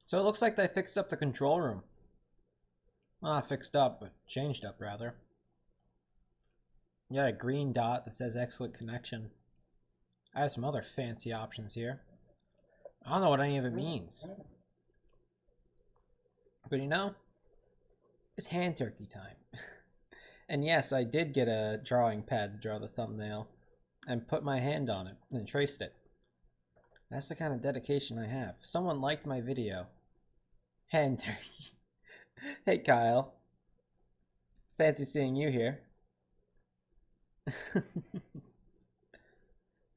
So it looks like they fixed up the control room. Well, not fixed up, but changed up, rather. You got a green dot that says excellent connection. I have some other fancy options here. I don't know what any of it means. But you know, it's hand turkey time. And yes, I did get a drawing pad to draw the thumbnail and put my hand on it and traced it. That's the kind of dedication I have. Someone liked my video. Hand turkey. Hey Kyle. Fancy seeing you here.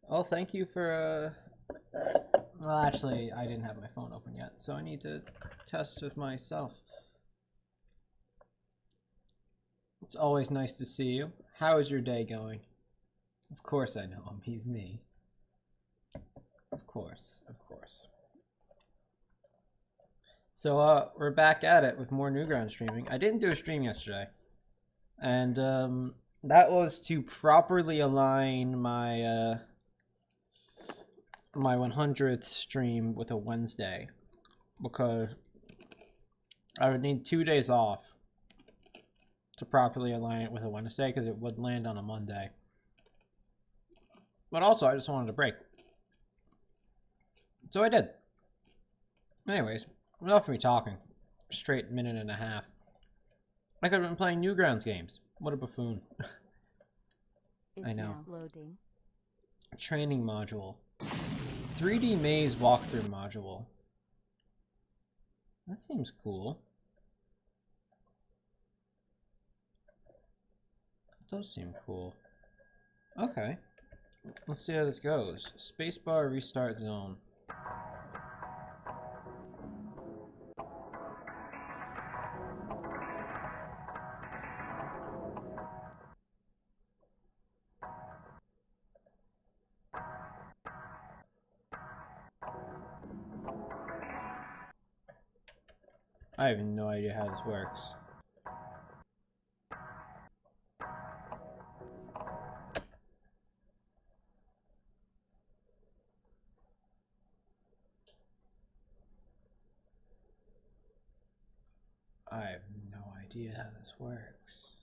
Oh, thank you for well, actually, I didn't have my phone open yet, so I need to test with myself. It's always nice to see you. How is your day going? Of course I know him. He's me. Of course, of course. So we're back at it with more Newgrounds streaming. I didn't do a stream yesterday, and that was to properly align my my 100th stream with a Wednesday, because I would need 2 days off to properly align it with a Wednesday, because it would land on a Monday. But also, I just wanted a break. So I did. Anyways, enough of me talking. Straight minute and a half. I could have been playing Newgrounds games. What a buffoon. I know. Loading. Training module. 3D maze walkthrough module. That seems cool. It does seem cool. Okay. Let's see how this goes. Spacebar restart zone. I have no idea how this works. I have no idea how this works.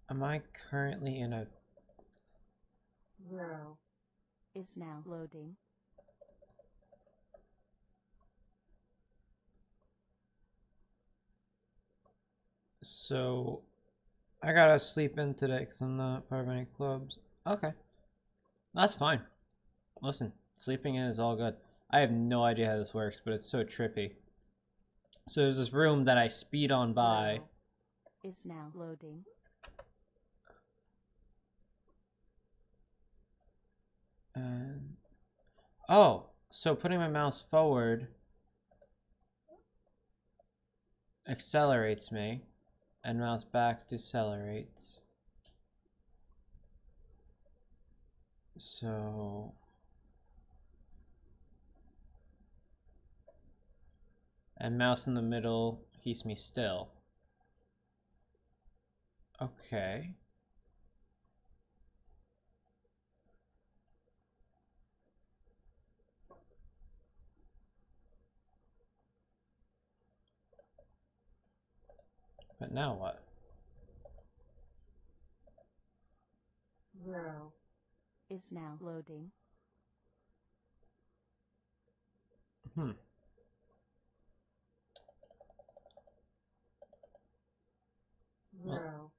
Am I currently in a... Rural is now loading. So, I gotta sleep in today because I'm not part of any clubs. Okay. That's fine. Listen, sleeping in is all good. I have no idea how this works, but it's so trippy. So there's this room that I speed on by. Is now loading. And oh, so putting my mouse forward accelerates me, and mouse back decelerates. So and mouse in the middle keeps me still. Okay. But now what? Rural is now loading. Rural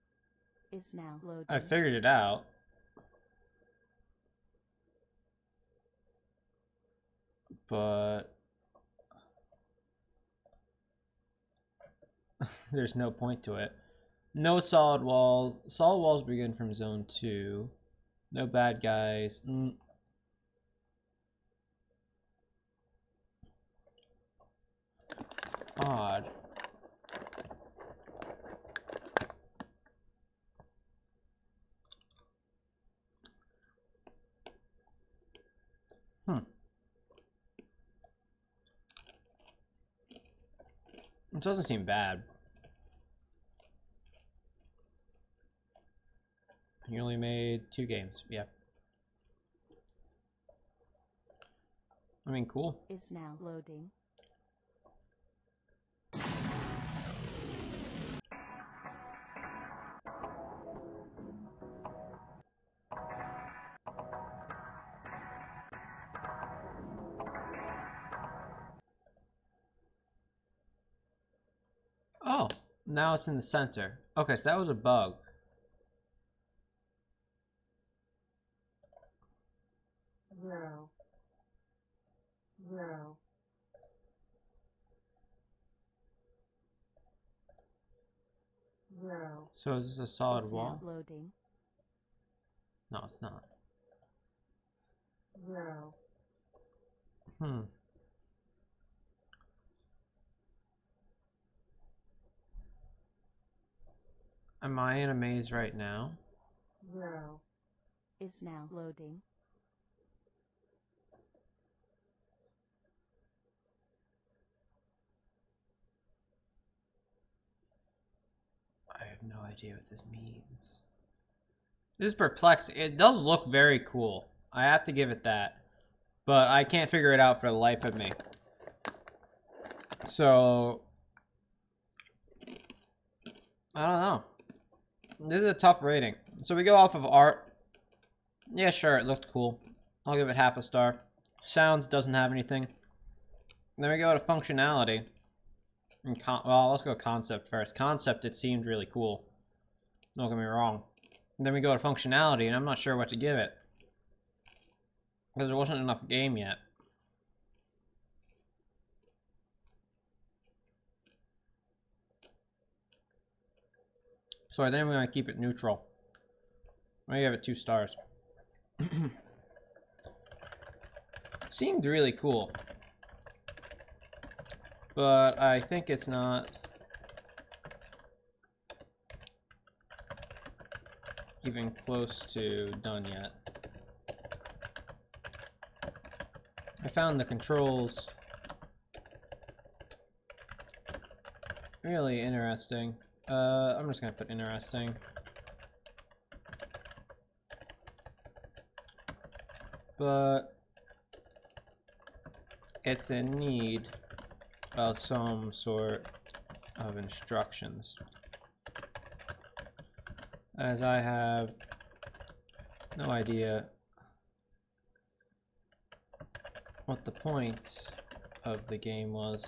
is now loading. I figured it out. But there's no point to it. No solid wall. Solid walls begin from zone 2. No bad guys. Odd. It doesn't seem bad. You only made 2 games, yeah. I mean, cool. Is now loading. Oh, now it's in the center. Okay, so that was a bug. Zero. Zero. Zero. So is this a solid Is wall? now loading. No, it's not. Zero. Hmm. Am I in a maze right now? Zero. Is now loading. I have no idea what this means. This is perplexing. It does look very cool. I have to give it that. But I can't figure it out for the life of me. So, I don't know. This is a tough rating. So we go off of art. Yeah, sure, it looked cool. I'll give it half a star. Sounds doesn't have anything. Then we go to functionality. And well, let's go concept first. Concept, it seemed really cool. Don't get me wrong. And then we go to functionality, and I'm not sure what to give it. Because there wasn't enough game yet. So I think I'm going to keep it neutral. I'm going to give it 2 stars. Seemed really cool. But I think it's not even close to done yet. I found the controls really interesting. I'm just gonna put interesting. But it's in need of some sort of instructions, as I have no idea what the point of the game was.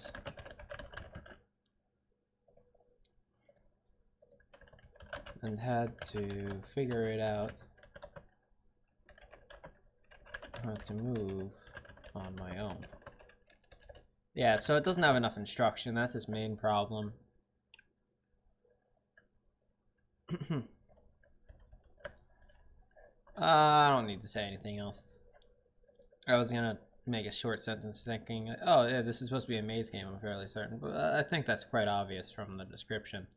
And had to figure it out how to move on my own. Yeah, so it doesn't have enough instruction. That's its main problem. I don't need to say anything else. I was gonna make a short sentence thinking, oh yeah, this is supposed to be a maze game, I'm fairly certain, but I think that's quite obvious from the description.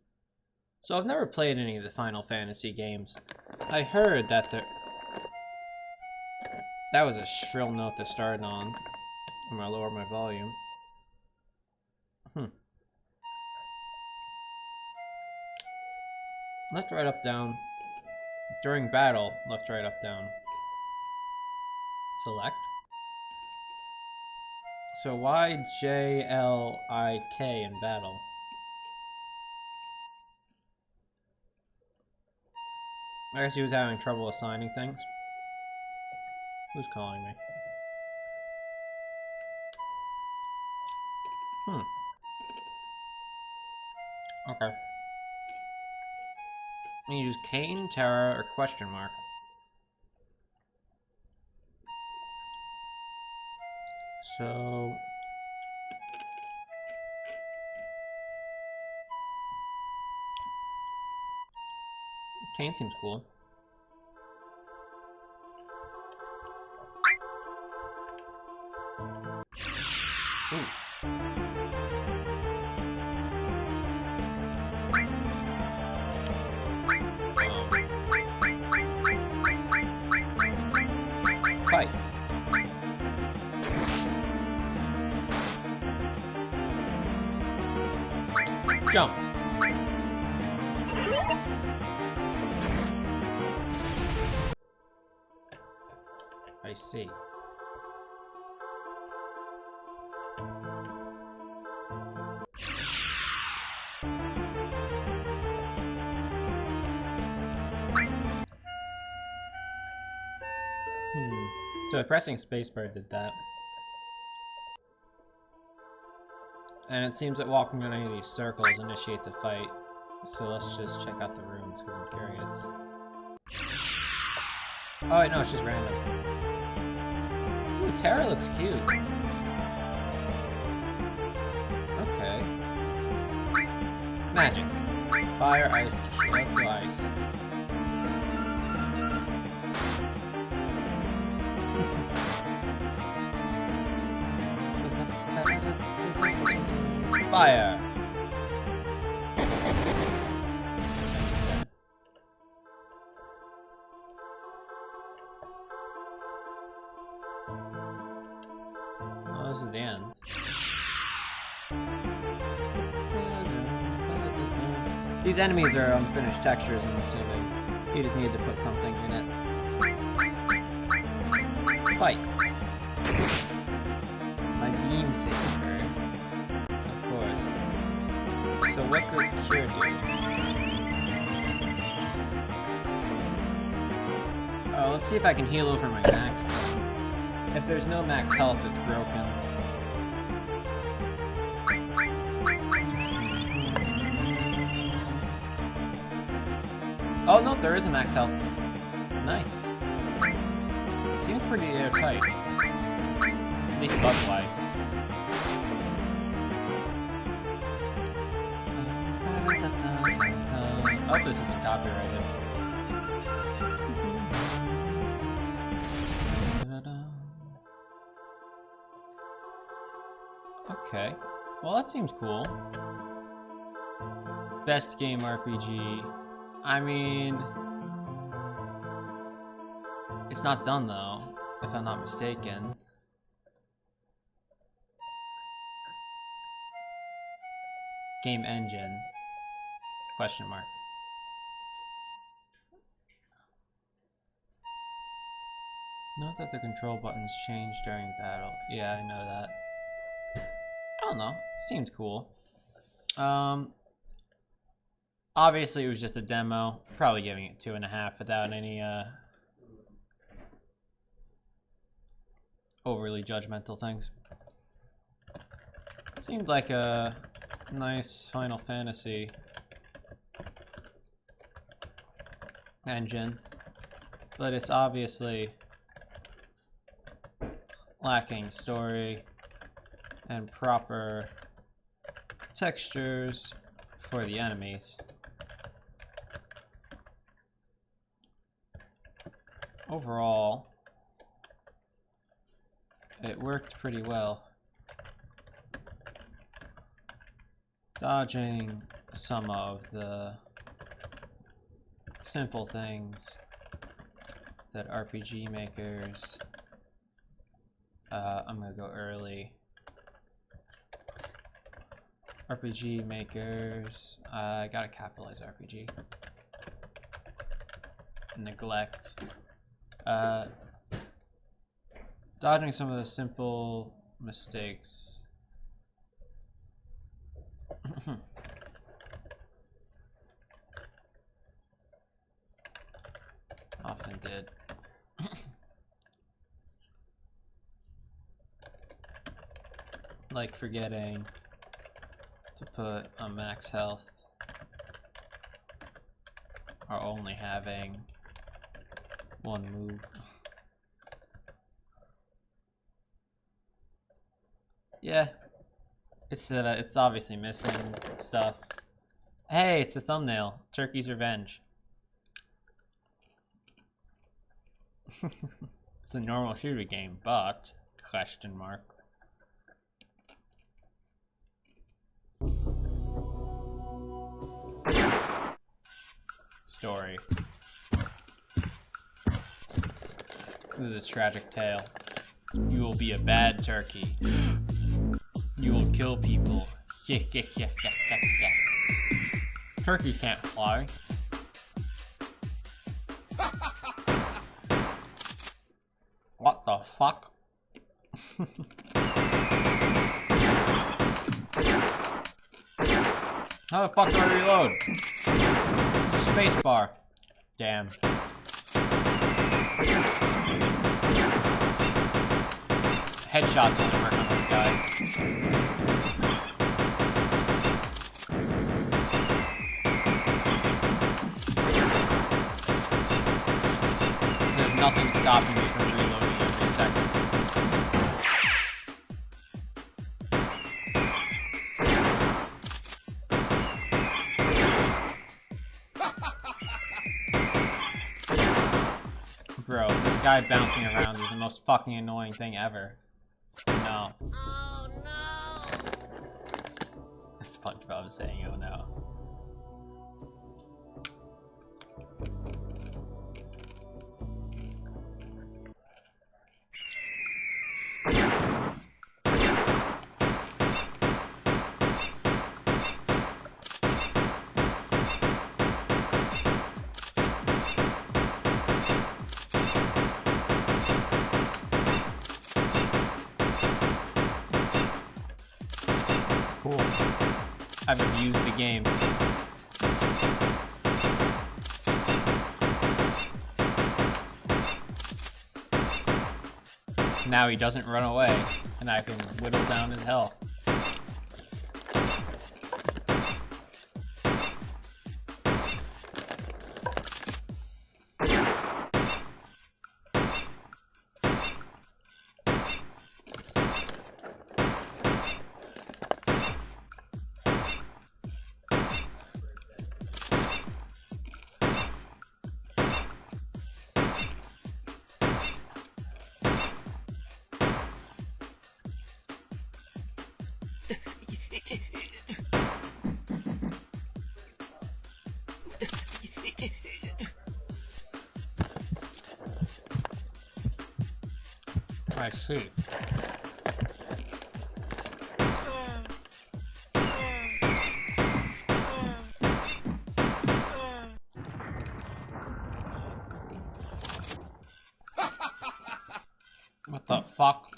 So I've never played any of the Final Fantasy games. I heard that there... That was a shrill note to start on. I'm gonna lower my volume. Left, right, up, down. During battle, left, right, up, down. Select. So why J-L-I-K in battle? I guess he was having trouble assigning things. Who's calling me? Okay. You use Cain, Terra, or question mark. So... Cain seems cool. Ooh. Fight. Jump. I see. So pressing spacebar did that. And it seems that walking on any of these circles initiates a fight. So let's just check out the rooms because I'm curious. Oh wait, no, it's just random. Ooh, Terra looks cute. Okay. Magic. Fire, ice, let's go ice. Fire! Oh, this is the end. These enemies are unfinished textures, I'm assuming. You just need to put something in it. Fight! My beam saber. Of course. So what does Cure do? Oh, let's see if I can heal over my max then. If there's no max health, it's broken. Oh no, there is a max health. Nice. It seems pretty airtight. At least bug-wise. Oh, this isn't copyrighted. Okay. Well, that seems cool. Best game RPG. I mean... It's not done, though, if I'm not mistaken. Game engine. Question mark. Note that the control buttons change during battle. Yeah, I know that. I don't know. Seems cool. Obviously it was just a demo. Probably giving it 2.5 without any overly judgmental things. Seemed like a nice Final Fantasy engine, but it's obviously lacking story and proper textures for the enemies. Overall, it worked pretty well. Dodging some of the simple things that RPG makers... I'm gonna go early. RPG makers... I gotta capitalize RPG. Neglect. Dodging some of the simple mistakes. Often did. Like forgetting to put a max health, or only having one move. Yeah, it's obviously missing stuff. Hey, it's the thumbnail. Turkey's Revenge. It's a normal shooter game, but question mark. Story. This is a tragic tale. You will be a bad turkey. You will kill people. Turkey can't fly. What the fuck? How the fuck do I reload? It's a space bar. Damn. Headshots only work on this guy. There's nothing stopping me from reloading every second. Bro, this guy bouncing around is the most fucking annoying thing ever. No. Oh no! SpongeBob is saying, oh no. Cool. I've abused the game. Now he doesn't run away, and I can whittle down his health. I see. What the fuck?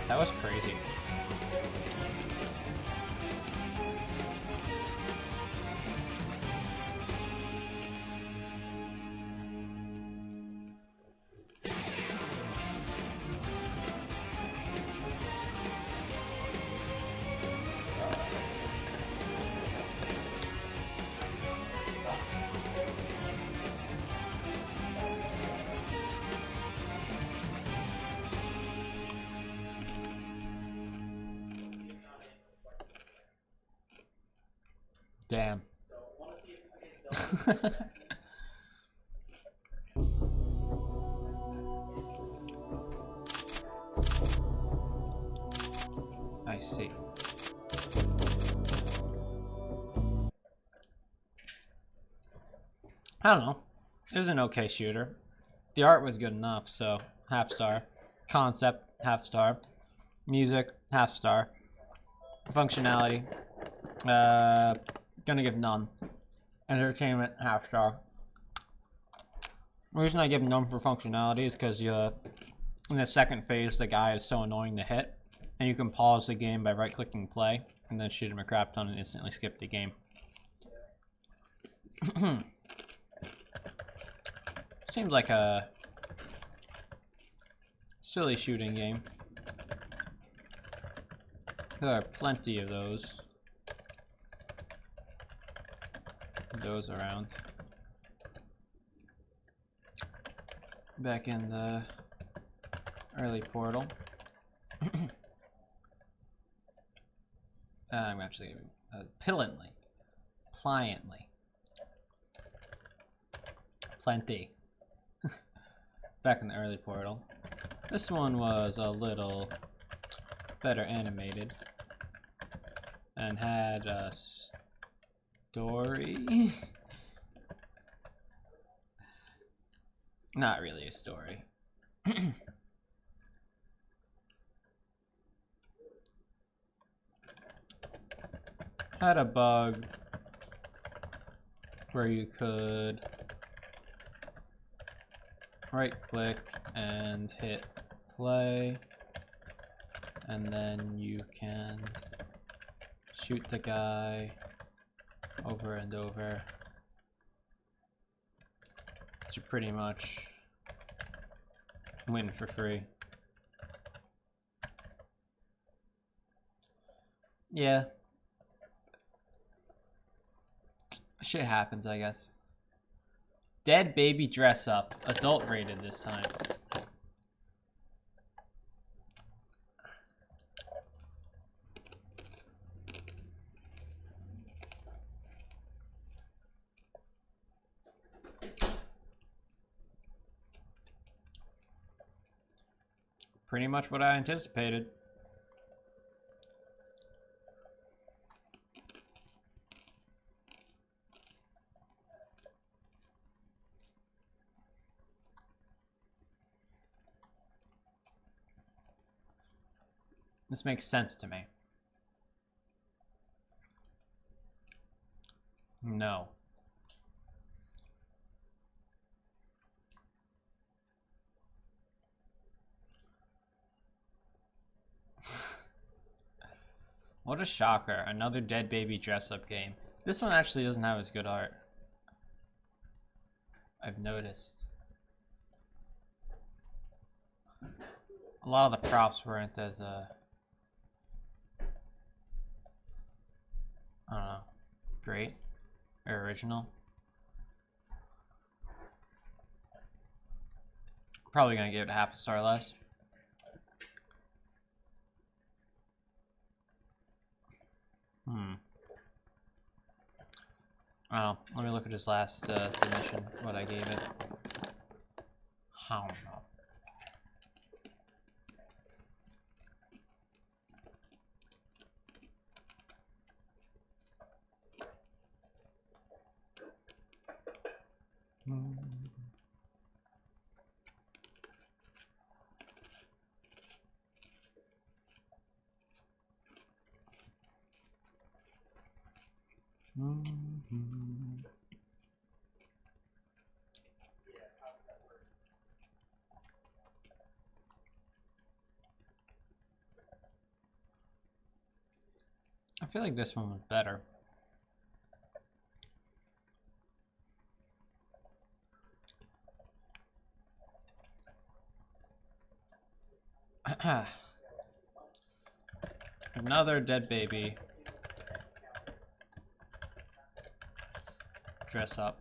That was crazy. Damn. I see. I don't know. It was an okay shooter. The art was good enough, so half star. Concept, half star. Music, half star. Functionality, gonna give none. Entertainment, half star. The reason I give none for functionality is because in the second phase, the guy is so annoying to hit, and you can pause the game by right-clicking play, and then shoot him a crap ton and instantly skip the game. Seems like a silly shooting game. There are plenty of those around. Back in the early Portal. I'm actually pliantly. Plenty. Back in the early Portal. This one was a little better animated and had a story. Not really a story. had a bug where you could right click and hit play, and then you can shoot the guy over and over. So pretty much win for free. Yeah. Shit happens, I guess. Dead baby dress up. Adult rated this time. Pretty much what I anticipated. This makes sense to me. No. What a shocker. Another dead baby dress-up game. This one actually doesn't have as good art. I've noticed. A lot of the props weren't as, I don't know, great or original. Probably gonna give it half a star less. I don't know. Let me look at his last submission, what I gave it. I don't know. I feel like this one was better. Another dead baby. Dress up.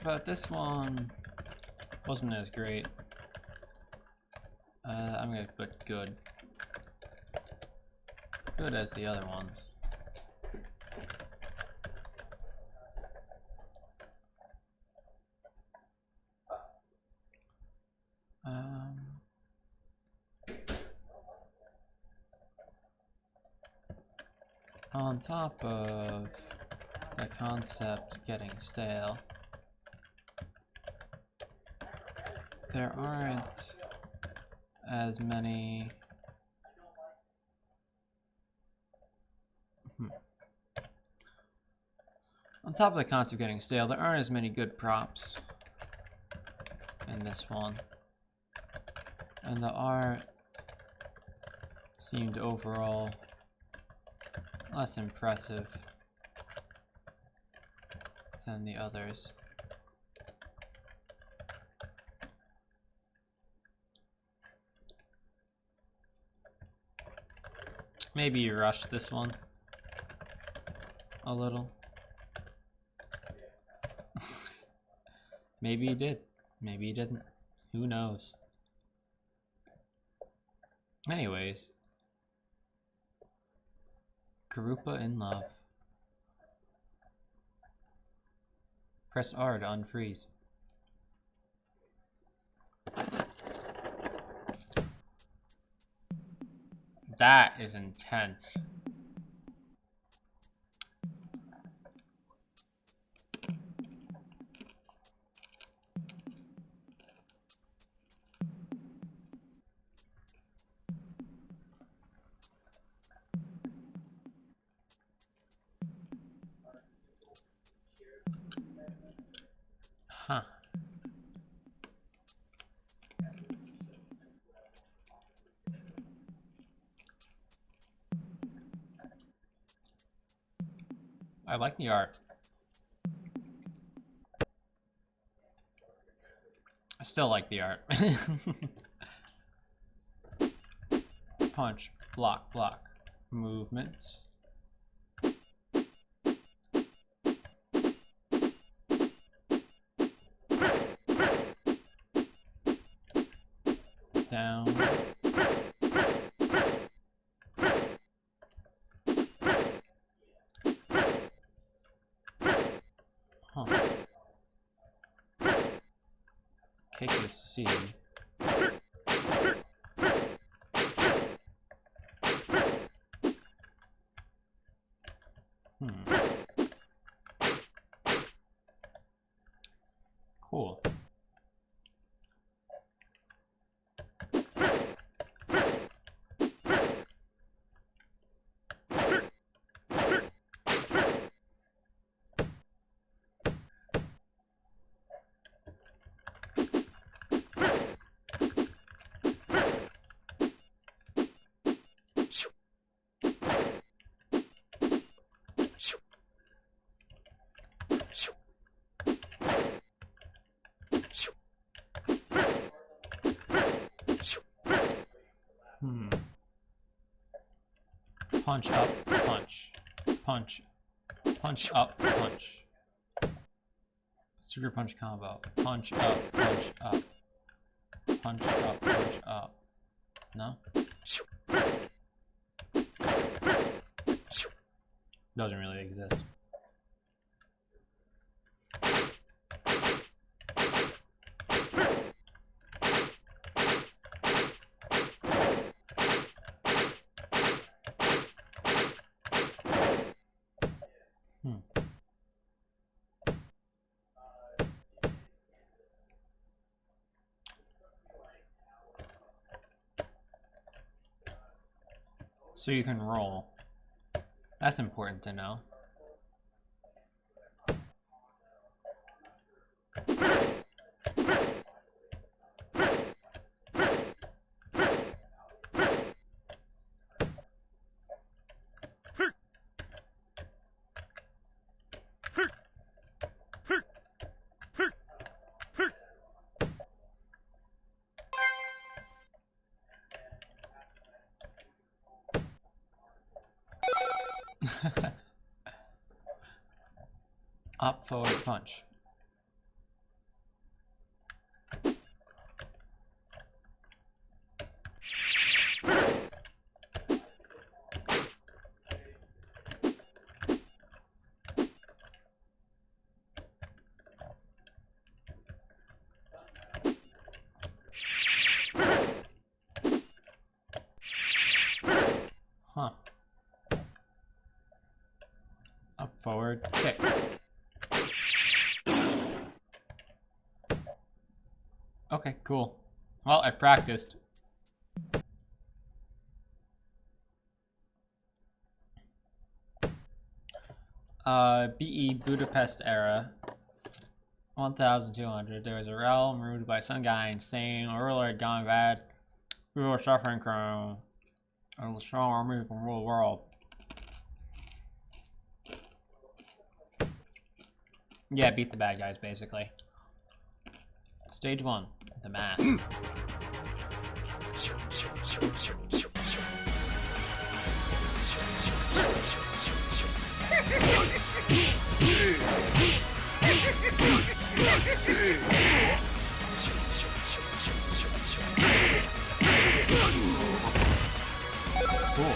But this one wasn't as great. I'm gonna put good. Good as the other ones. On top of the concept getting stale, there aren't as many on top of the concept getting stale, there aren't as many good props in this one. And the art seemed overall less impressive than the others. Maybe you rushed this one a little. Maybe you did. Maybe you didn't. Who knows? Anyways. Garupa in love. Press R to unfreeze. That is intense. I like the art. I still like the art. Punch, block, block. Movement. Down. Huh. Take the C. Cool. Punch up, punch. Punch. Punch up, punch. Sugar punch combo. Punch up, punch up. Punch up, punch up. No? Doesn't really exist. So you can roll. That's important to know. Up, forward, punch. Huh. Up, forward, kick. Okay, cool. Well, I practiced. BE Budapest era. 1200. There was a realm ruled by some guy insane. A ruler had gone bad. We were suffering from a strong army from rule the world. Yeah, beat the bad guys, basically. Stage 1, the mask. Cool.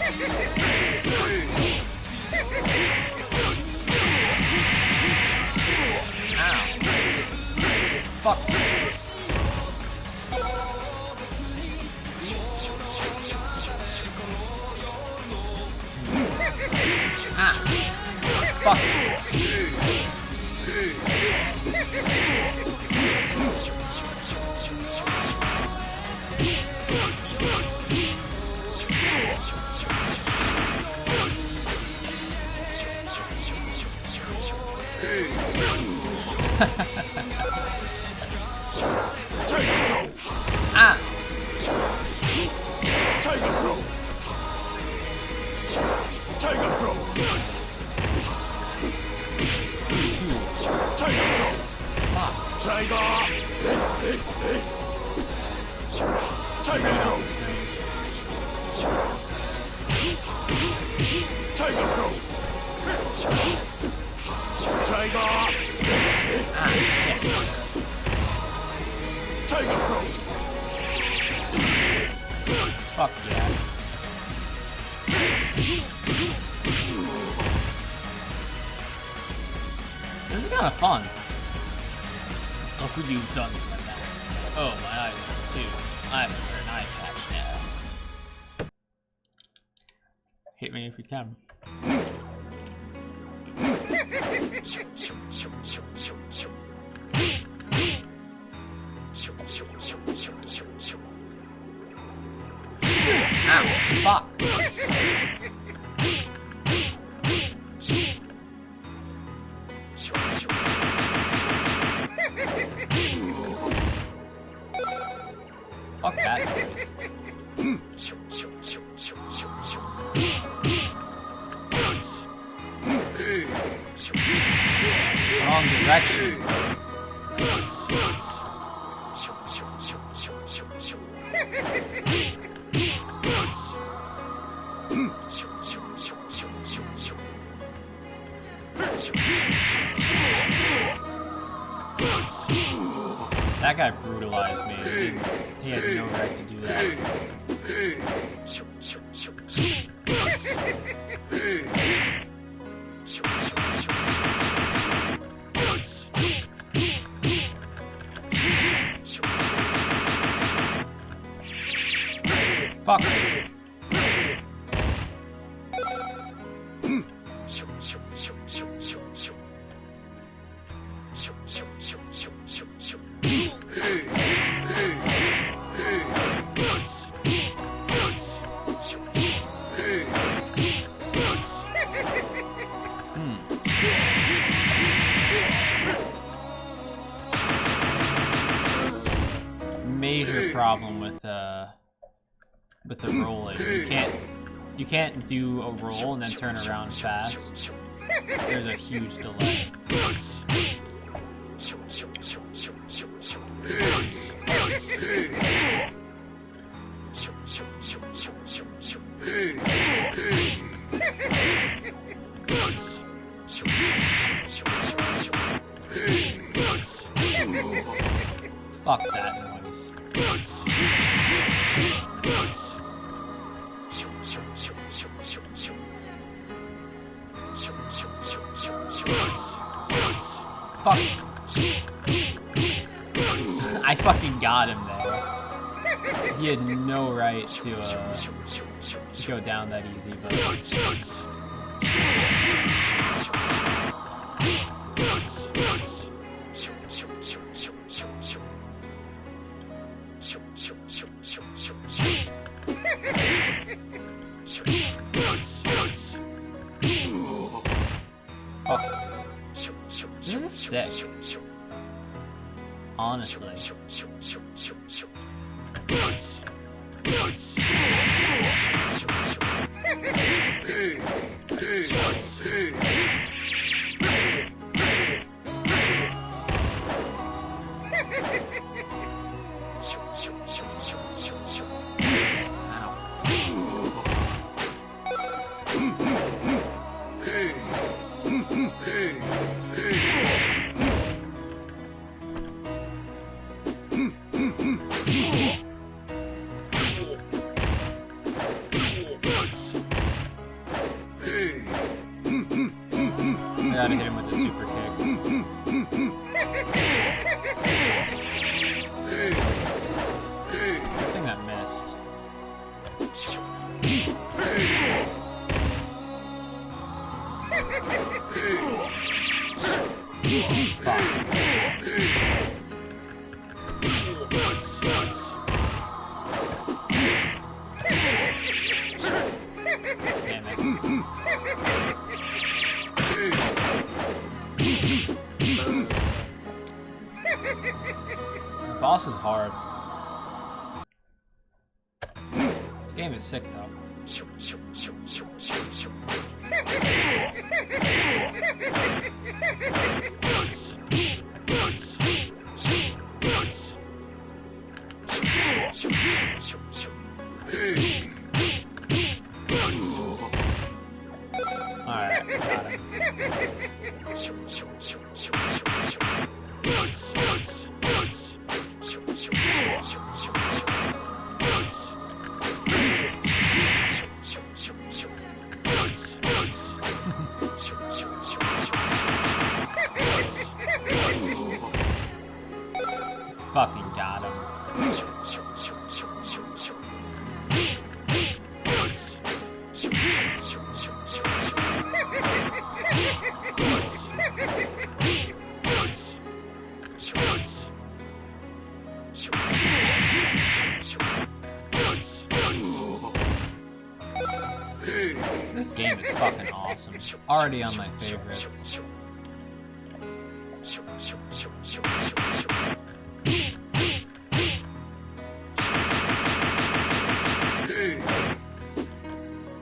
Ow. Fuck. Ah. Fuck. Ah. Fuck yeah. This is kind of fun. Look what you've done to my mask. Oh, my eyes hurt too. I have to wear an eye patch now. Hit me if you can. Ow, fuck. Fuck that noise. Wrong direction. That guy brutalized me. He had no right to do that. Fuck. Major problem with the rolling. You can't do a roll and then turn around fast. There's a huge delay. Fuck that noise. Fuck. I fucking got him there. He had no right to go down that easy, but fuck. This is sick. Honestly. I gotta hit him with a super kick. I think that missed. Damn it. The boss is hard. This game is sick though. This game is fucking awesome. Already on my favorites.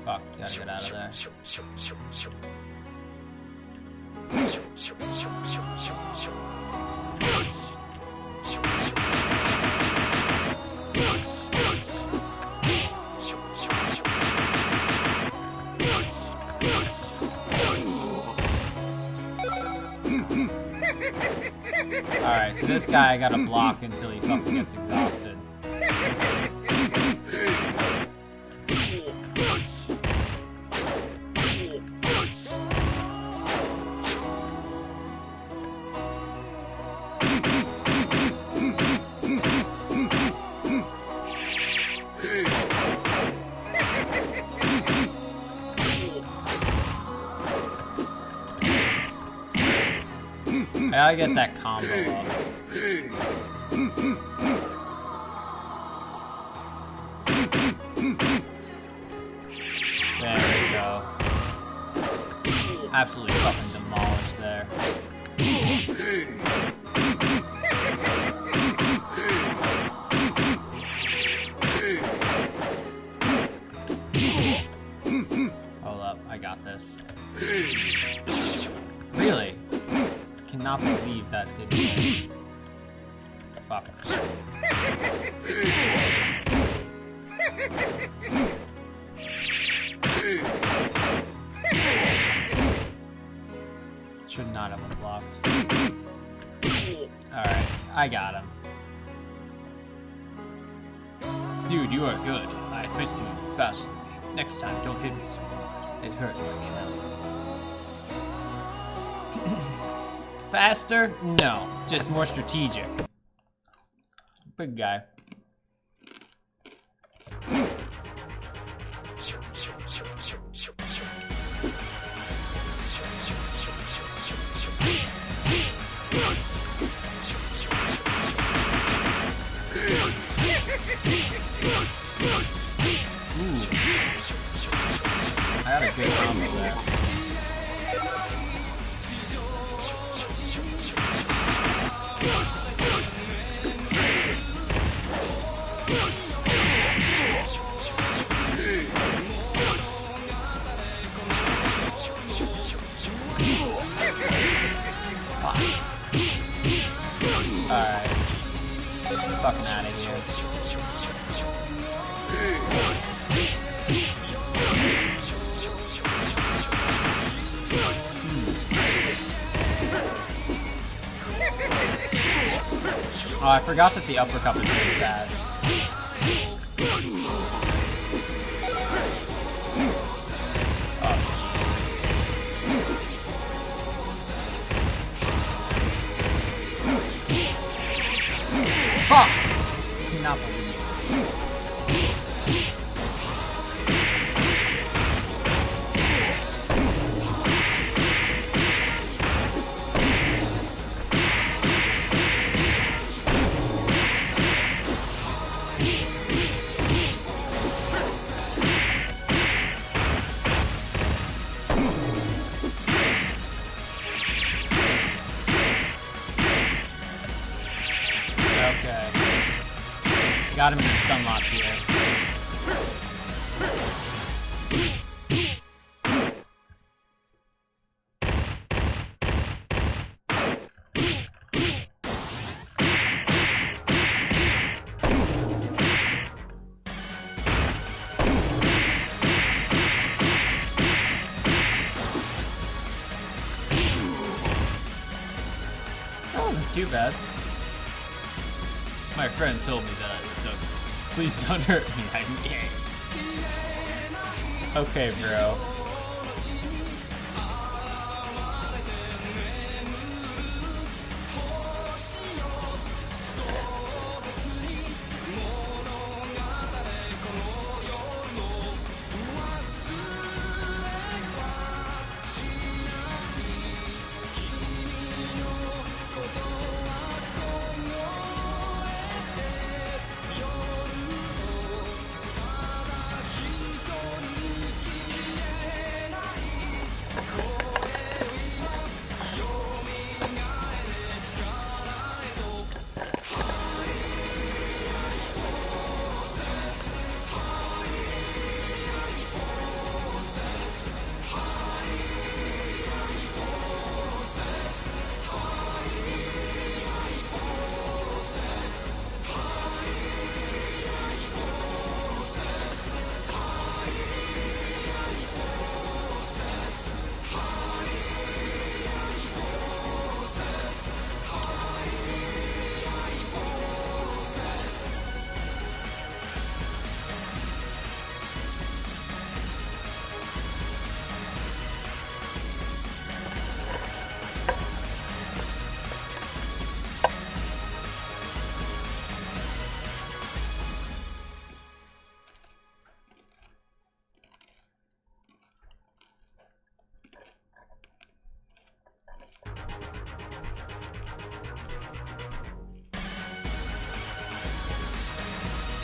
Fuck, gotta get out of there. Alright, so this guy I gotta block until he fucking gets exhausted. I gotta get that combo up. There we go. Absolutely fucking demolished there. Hold up, I got this. Really? Cannot believe that didn't work. Fuck. Should not have unblocked. Alright, I got him. Dude, you are good. I admit to you faster than me. Next time, don't hit me so hard. It hurt like hell. Faster? No, just more strategic. Big guy. Ooh. I got a good combo there. Alright. Fucking out of here. Oh, I forgot that the uppercut was really bad. Fuck! I cannot believe it. Okay. Got him in the stun lock here. That wasn't too bad. My friend told me that I was dumb. Please don't hurt me, I'm gay. Okay, bro.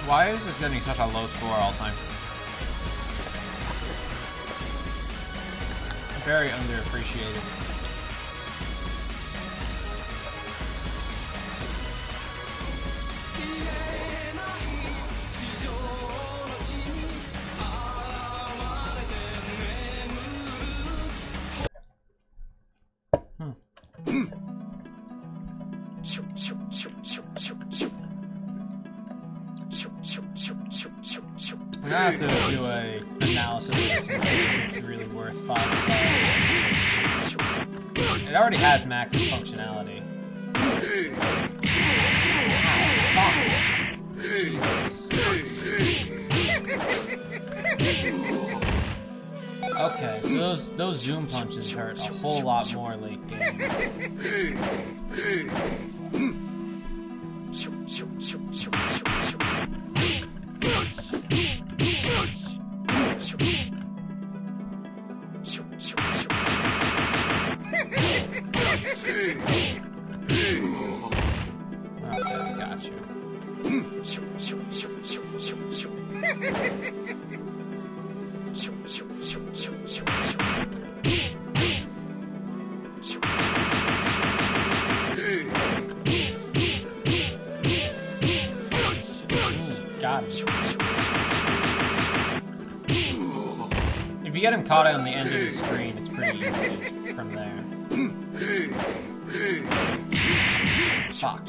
Why is this getting such a low score all the time? Very underappreciated. I'm gonna have to do a analysis of this and see if it's really worth 5 stars. It already has max functionality. Jesus. Okay, so those zoom punches hurt a whole lot more late game. Okay, got you. Got it. If you get him caught on the end of the screen, it's pretty easy from there. Fuck.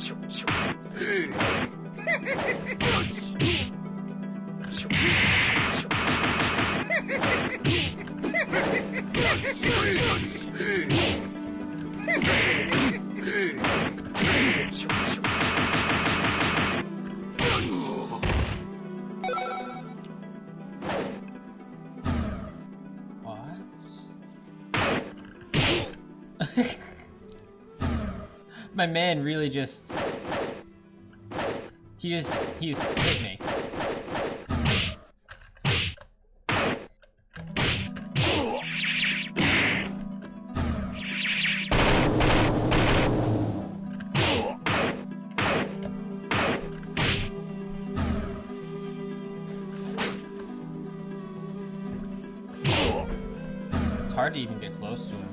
My man really just... He just hit me. It's hard to even get close to him.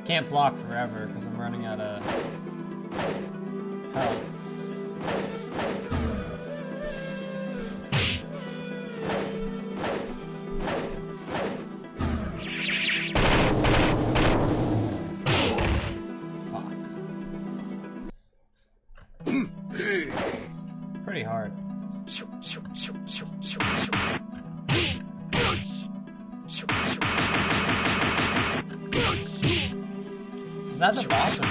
Can't block forever because I'm running out of health. Fuck. Pretty hard. Is that the boss or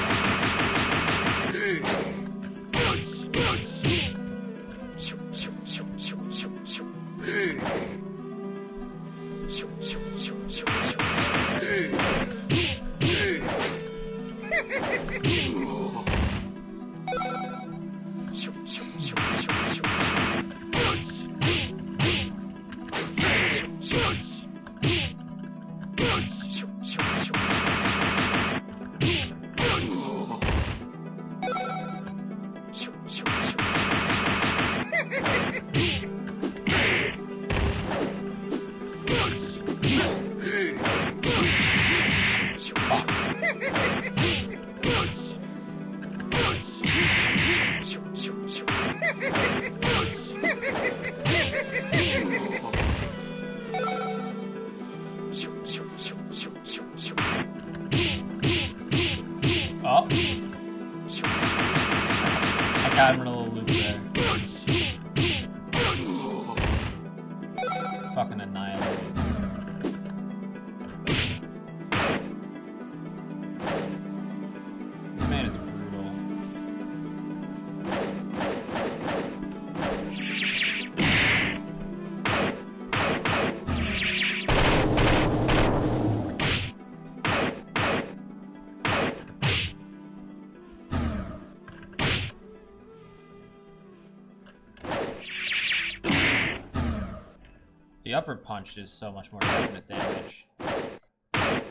Oh. I got him in a little loop there. Fucking annihilated. The upper punch is so much more definite damage. But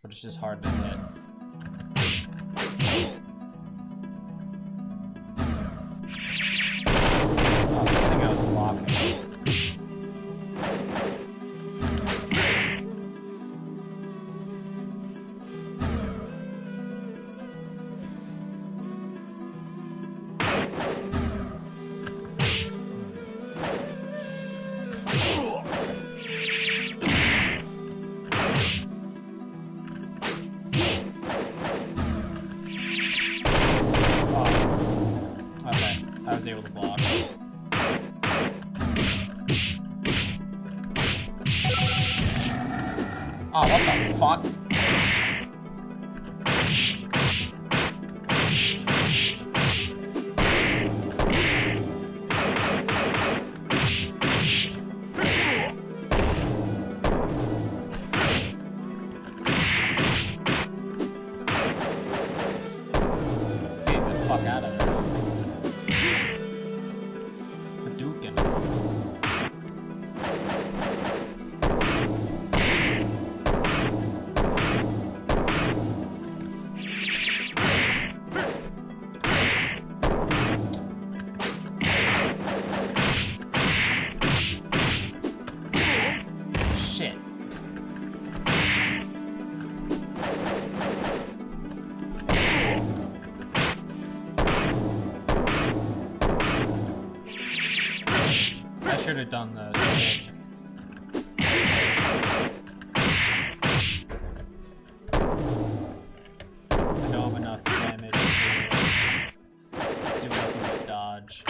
it's just hard to hit. Oh, I think I was blocking. Okay, I was able to block. Oh, what the fuck? Get the fuck out of there. Hadouken. Shit. I should have done the kick. I don't have enough damage to do anything but dodge.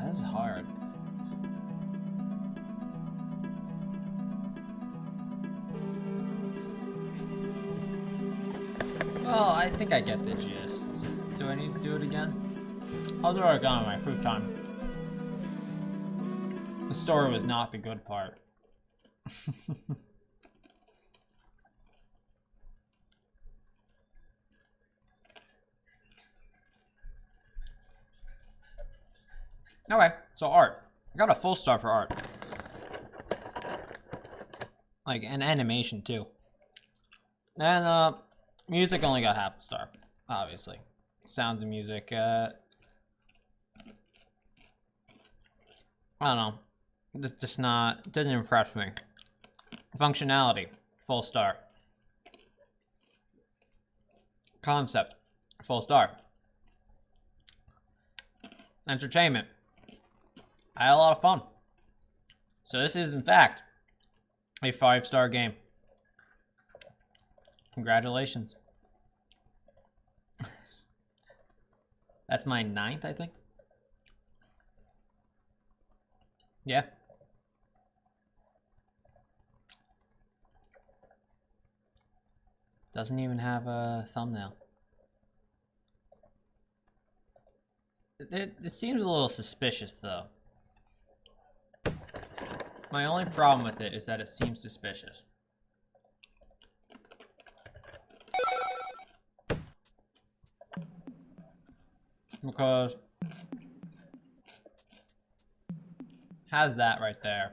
This is hard. Well, I think I get the gist. Do I need to do it again? I'll do it again on my free time. The story was not the good part. Okay, so art. I got a full star for art. Like, an animation too. And, music only got half a star, obviously. Sounds and music, I don't know. It's just not, didn't impress me. Functionality, full star. Concept, full star. Entertainment, I had a lot of fun. So this is, in fact, a 5-star game. Congratulations. That's my 9th, I think. Yeah. Doesn't even have a thumbnail. It seems a little suspicious, though. My only problem with it is that it seems suspicious. Because has that right there.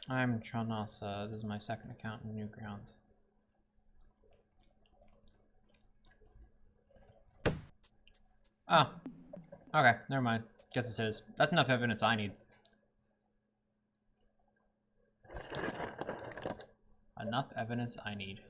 I'm Tranasa. This is my second account in Newgrounds. Oh. Okay, never mind. Guess it's his. That's enough evidence I need. Enough evidence I need.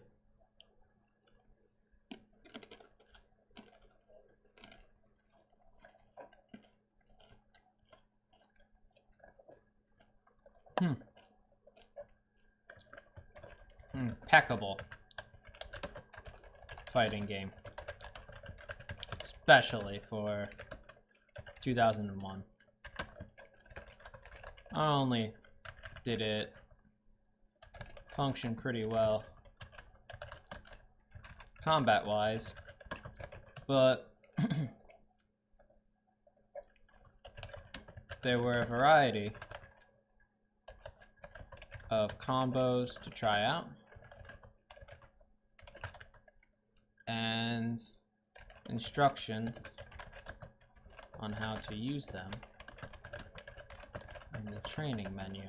Impeccable fighting game. Especially for 2001. Not only did it function pretty well combat-wise, but there were a variety of combos to try out. and instruction on how to use them in the training menu.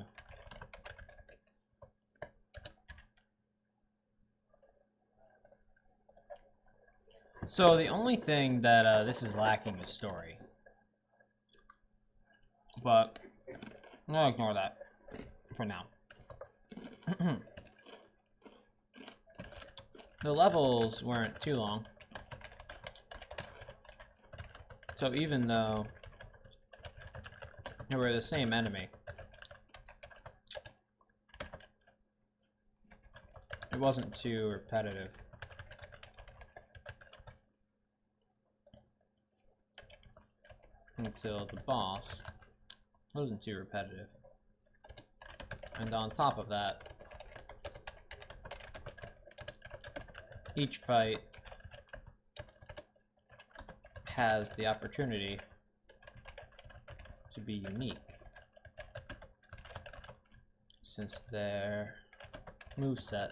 So the only thing that this is lacking is story. But I'll ignore that for now. The levels weren't too long. So even though they were the same enemy, it wasn't too repetitive. Until the boss wasn't too repetitive. And on top of that, each fight has the opportunity to be unique, since their moveset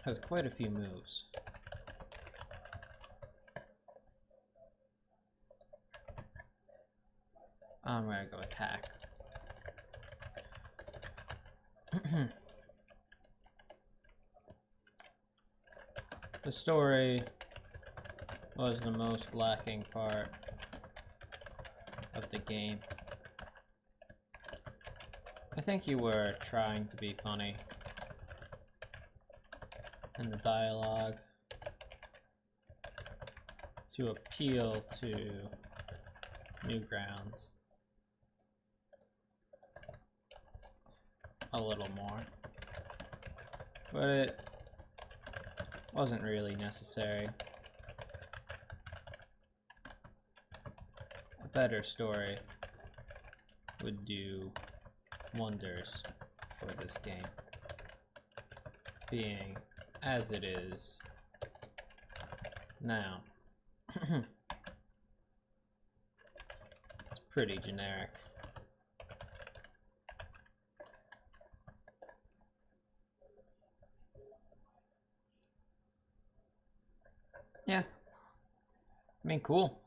has quite a few moves. I'm gonna go attack. The story was the most lacking part of the game. I think you were trying to be funny in the dialogue to appeal to Newgrounds a little more, but it wasn't really necessary. A better story would do wonders for this game, being as it is now. It's pretty generic. Yeah, I mean, cool.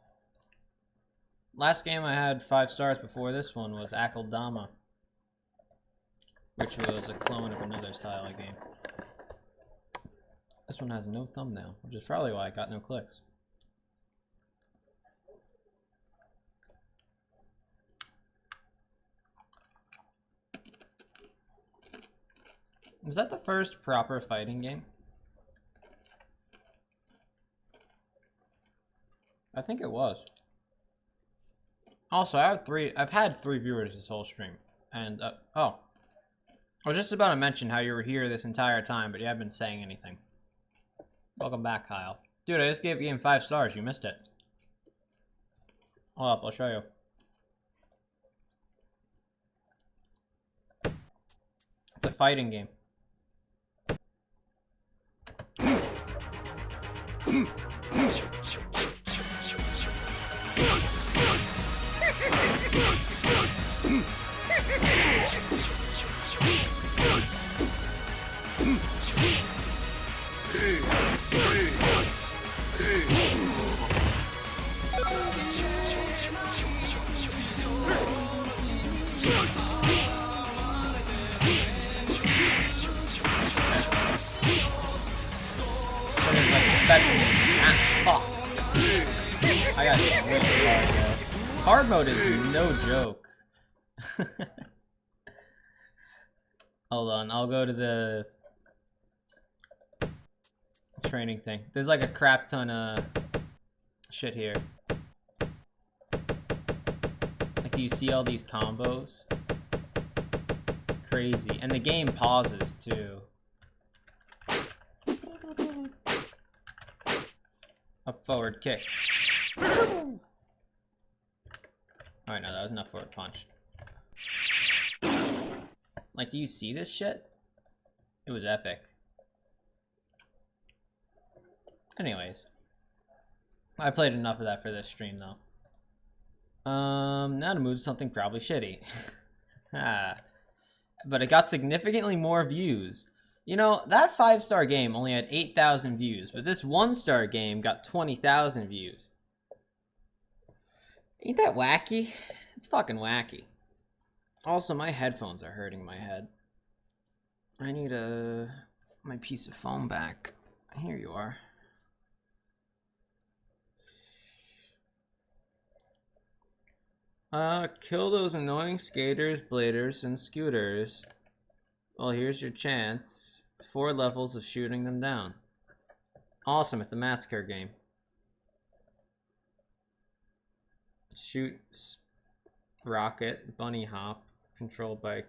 Last game I had 5 stars before this one was Akeldama, which was a clone of another style of game. This one has no thumbnail, which is probably why I got no clicks. Was that the first proper fighting game? I think it was. Also, I've had 3 viewers this whole stream. And, oh. I was just about to mention how you were here this entire time, but you haven't been saying anything. Welcome back, Kyle. Dude, I just gave the game 5 stars. You missed it. Hold up, I'll show you. It's a fighting game. I got hit really hard though. Hard mode is no joke. Hold on, I'll go to the training thing. There's like a crap ton of shit here. Like, do you see all these combos? Crazy. And the game pauses too. Up forward kick. Alright, no, that was an up forward punch. Like, do you see this shit? It was epic. Anyways. I played enough of that for this stream, though. Now to move to something probably shitty. But it got significantly more views You know, that 5-star game only had 8,000 views, but this 1-star game got 20,000 views. Ain't that wacky? It's fucking wacky. Also, my headphones are hurting my head. I need my piece of foam back. Here you are. Kill those annoying skaters, bladers, and scooters. Well, here's your chance. 4 levels of shooting them down. Awesome, it's a massacre game. Shoot, rocket, bunny hop, control bike.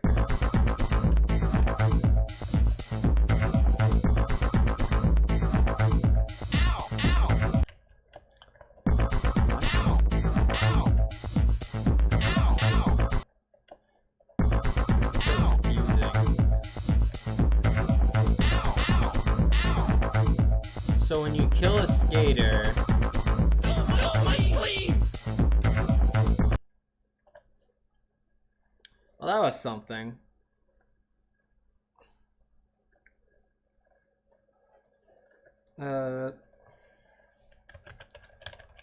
So when you kill a skater, well, that was something.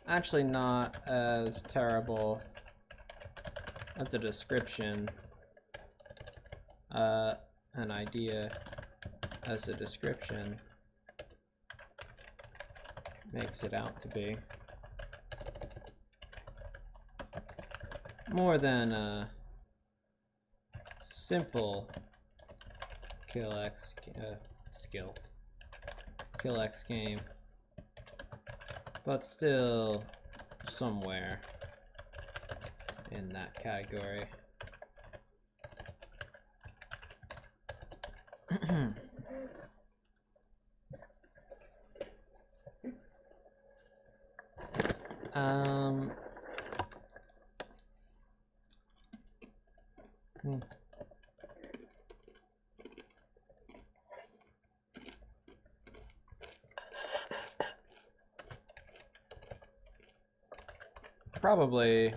Actually not as terrible as a description. An idea as a description makes it out to be. More than a simple kill X skill. Kill X game. But still somewhere in that category. Probably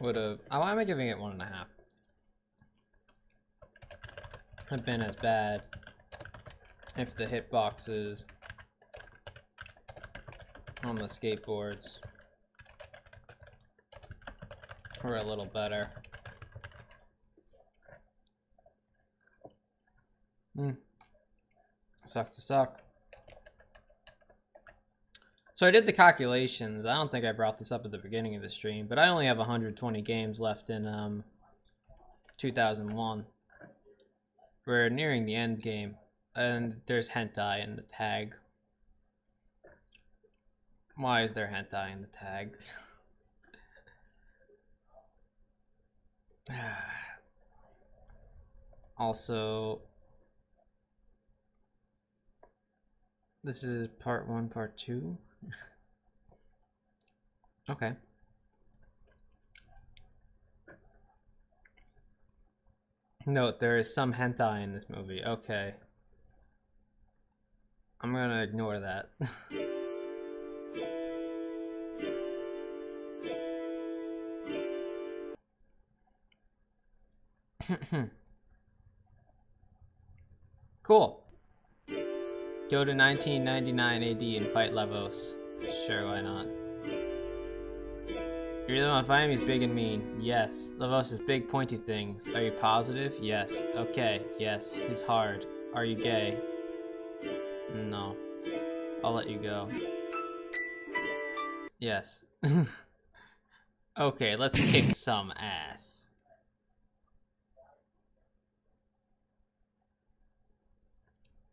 would have. Why am I giving it 1.5? Have been as bad if the hitboxes on the skateboards were a little better. Sucks to suck. So I did the calculations. I don't think I brought this up at the beginning of the stream, but I only have 120 games left in 2001. We're nearing the end game, and there's hentai in the tag. Why is there hentai in the tag? Also, this is part 1, part 2. Okay. Note, there is some hentai in this movie. Okay. I'm gonna ignore that. Cool. Go to 1999 AD and fight Lavos. Sure, why not? You're the one fighting me is big and mean. Yes. Lavos is big pointy things. Are you positive? Yes. Okay. Yes. He's hard. Are you gay? No. I'll let you go. Yes. Okay, let's kick some ass.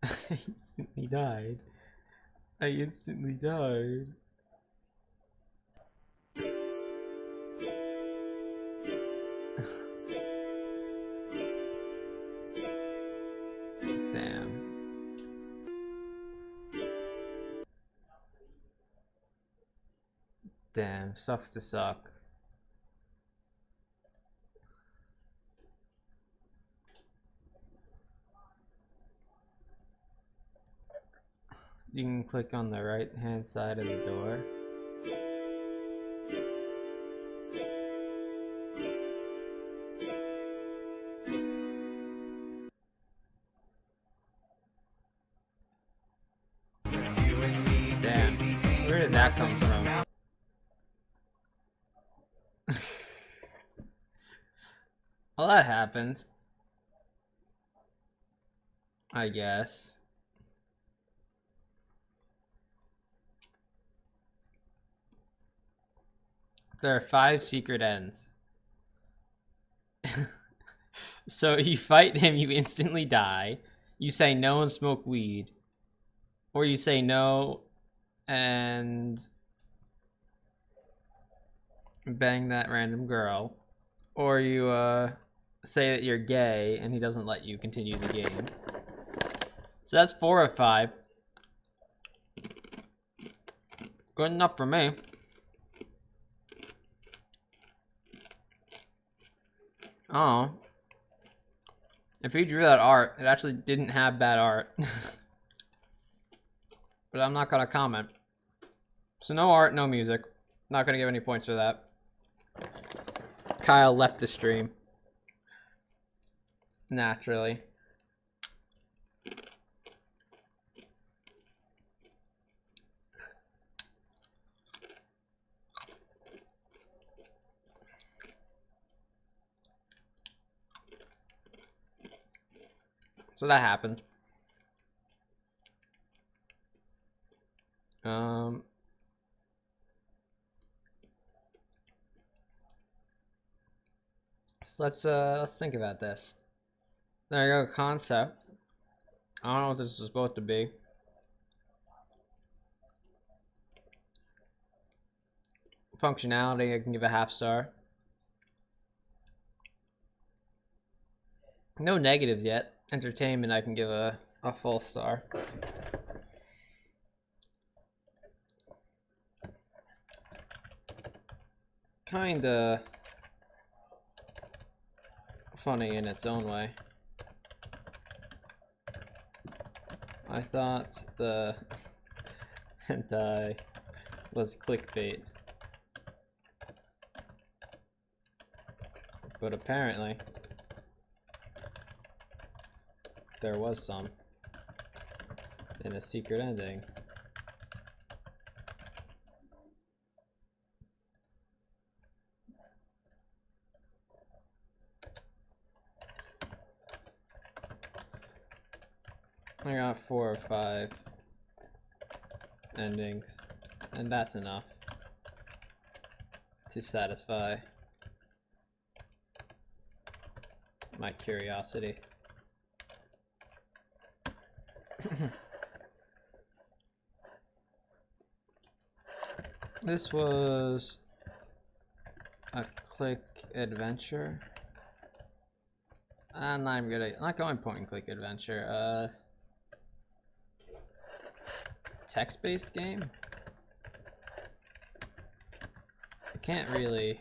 I instantly died. I instantly died. Damn. Damn, sucks to suck. You can click on the right hand side of the door. did that come from? Well, that happens. I guess. There are 5 secret ends. So you fight him, you instantly die. You say no and smoke weed. Or you say no and bang that random girl. Or you say that you're gay and he doesn't let you continue the game. So that's 4 of 5. Good enough for me. Oh. If he drew that art, it actually didn't have bad art. But I'm not gonna comment. So no art, no music. Not gonna give any points for that. Kyle left the stream. Naturally. So that happened. So let's think about this. There you go, concept. I don't know what this is supposed to be. Functionality, I can give a half star. No negatives yet. Entertainment, I can give a full star. Kinda funny in its own way. I thought the hentai was clickbait, but apparently there was some in a secret ending. I got 4 or 5 endings, and that's enough to satisfy my curiosity. This was a click adventure. I'm not even gonna, not going point and click adventure. Text-based game. I can't really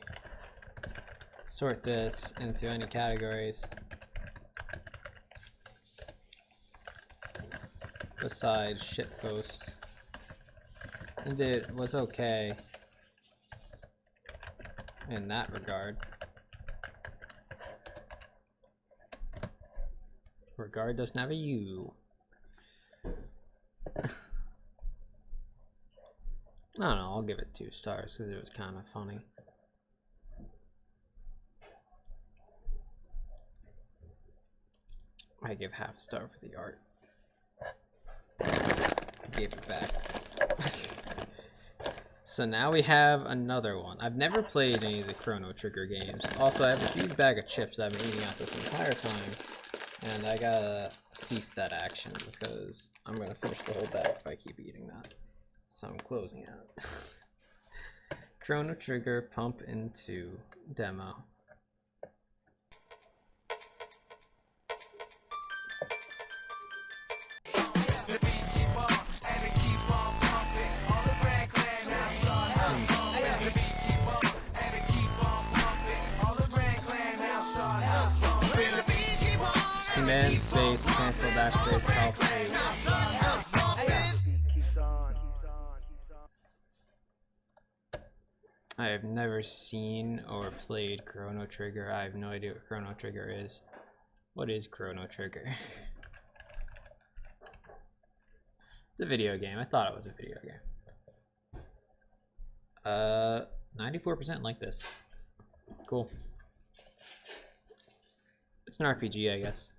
sort this into any categories besides shitpost. And it was okay in that regard. Regard doesn't have a U. I don't know, I'll give it 2 stars because it was kind of funny. I give half a star for the art. I gave it back. So now we have another one. I've never played any of the Chrono Trigger games. Also, I have a huge bag of chips that I've been eating out this entire time. And I gotta cease that action because I'm gonna finish the whole bag if I keep eating that. So I'm closing out. Chrono Trigger Pump Into demo. Command space, cancel backspace, alt 8. I have never seen or played Chrono Trigger. I have no idea what Chrono Trigger is. What is Chrono Trigger? It's a video game. I thought it was a video game. 94% like this. Cool. It's an RPG, I guess.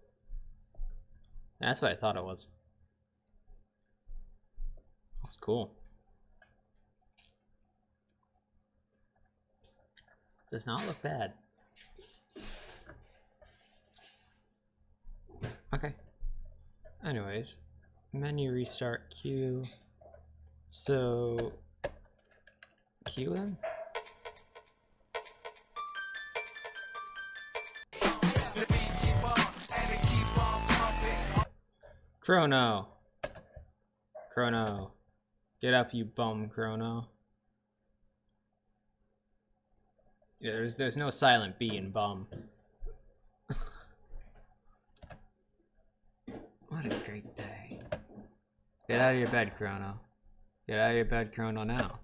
That's what I thought it was. That's cool. Does not look bad. Okay. Anyways, menu restart Q. So Q then? Chrono. Chrono. Get up, you bum, Chrono. Yeah, there's no silent B in bum. What a great day. Get out of your bed, Chrono. Get out of your bed, Chrono, now.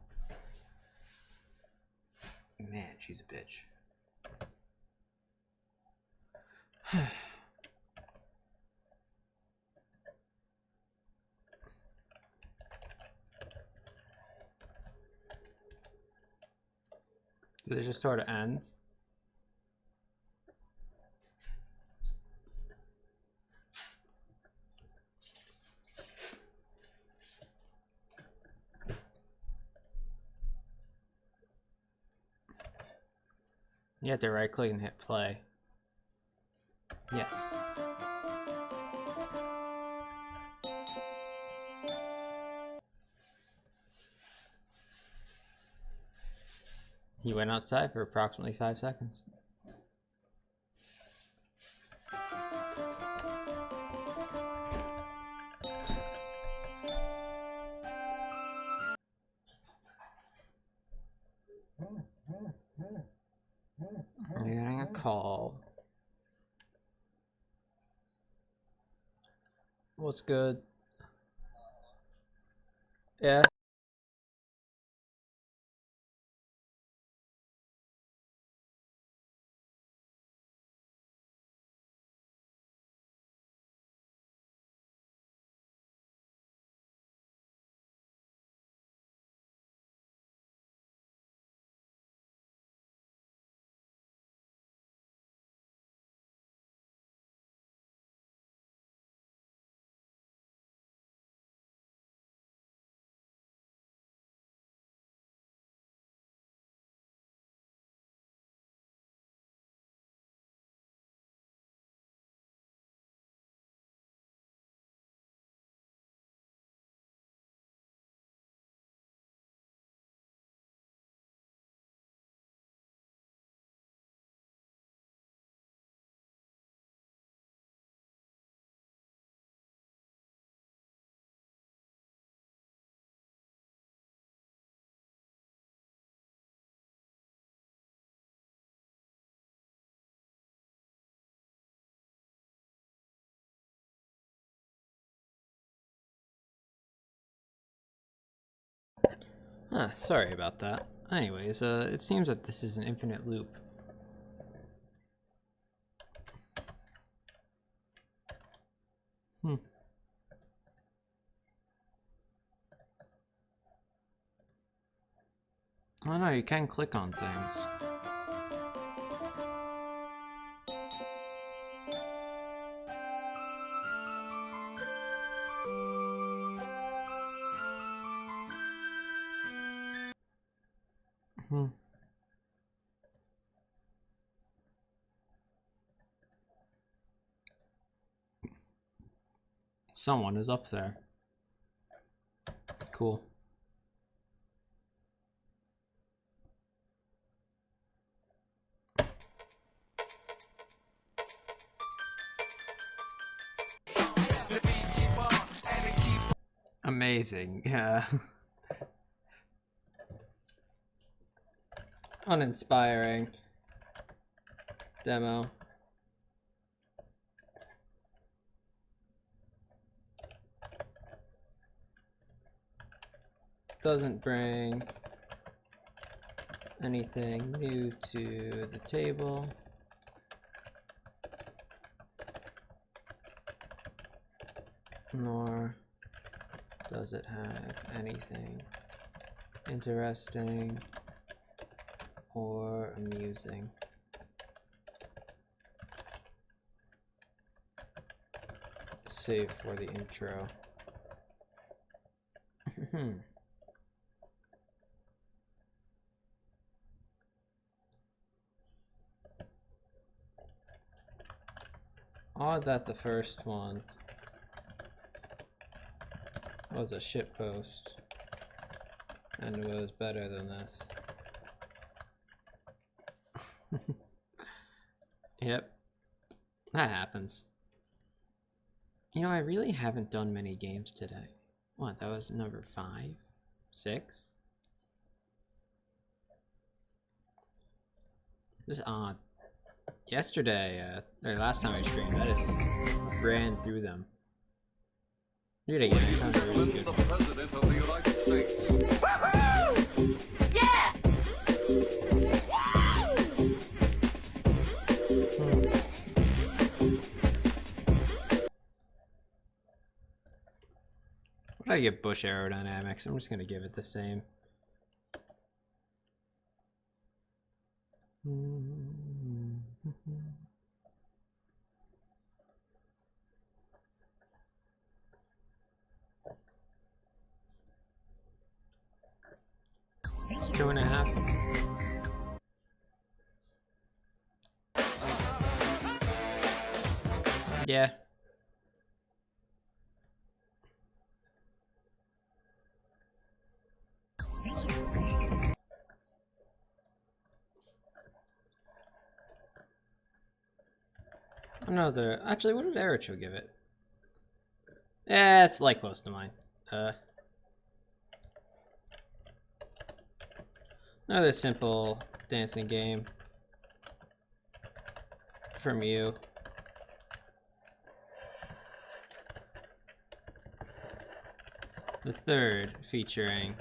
Man, she's a bitch. Did it just sort of end? You have to right click and hit play. Yes. He went outside for approximately 5 seconds. You're getting a call. What's good? Yeah. Ah, sorry about that. Anyways, it seems that this is an infinite loop. Oh no, you can click on things. Someone is up there. Cool. Amazing, yeah. Uninspiring. Demo. Doesn't bring anything new to the table. Nor does it have anything interesting or amusing. Save for the intro. Odd that the first one was a shitpost and was better than this. Yep, that happens. You know, I really haven't done many games today. What, that was number 5? 6? This is odd. Yesterday, or last time I streamed, I just ran through them. Do it again, I found a really good one. President of the United States. Yeah! What did I give Bush Aerodynamics? I'm just gonna give it the same. 2.5. Yeah. Another. Actually, what did Ericho give it? Yeah, it's like close to mine. Another simple dancing game from you. The third featuring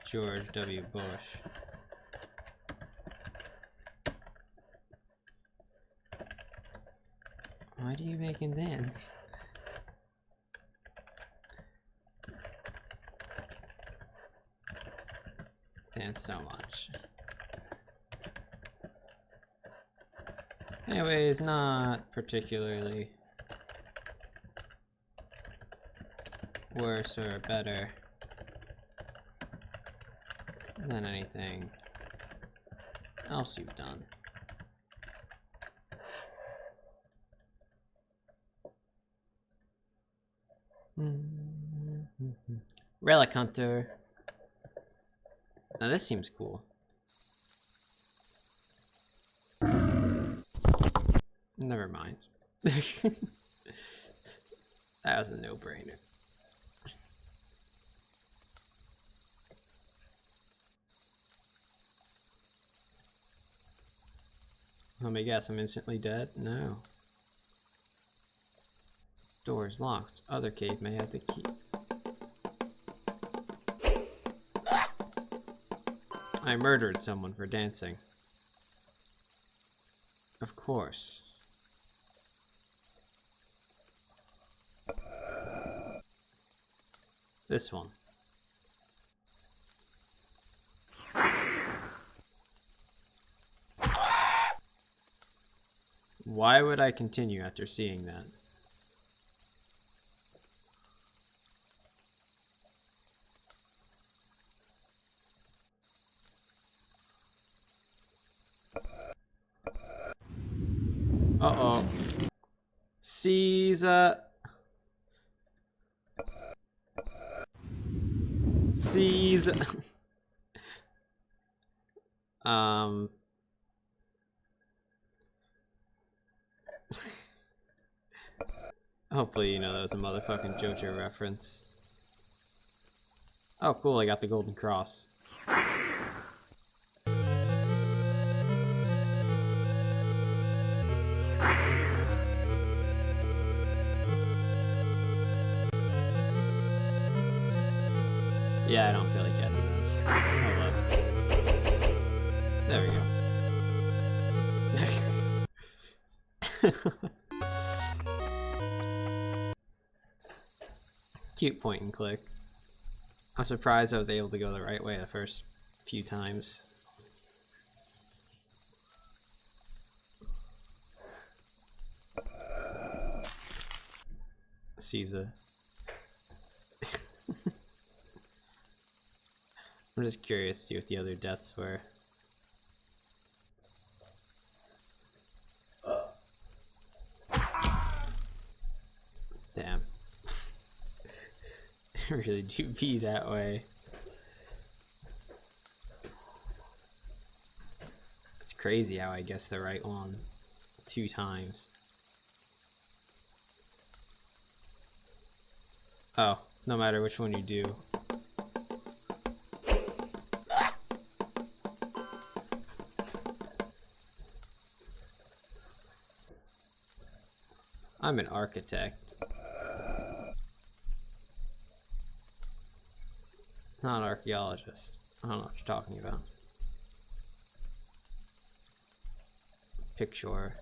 George W. Bush. Why do you make him dance? Dance so much. Anyways, not particularly worse or better than anything else you've done. Relic Hunter. Now this seems cool. Never mind. That was a no-brainer. Let me guess, I'm instantly dead? No. Door is locked. Other cave may have the key. I murdered someone for dancing. Of course. This one. Why would I continue after seeing that? Uh-oh. Caesar. Caesar. Hopefully you know that was a motherfucking JoJo reference. Oh cool, I got the golden cross. Yeah, I don't feel like getting this. Hold up. There we go. Cute point and click. I'm surprised I was able to go the right way the first few times. Caesar. I'm just curious to see what the other deaths were. Damn. I really do be that way. It's crazy how I guessed the right one 2 times. Oh, no matter which one you do. I'm an architect. Not an archaeologist. I don't know what you're talking about. Picture.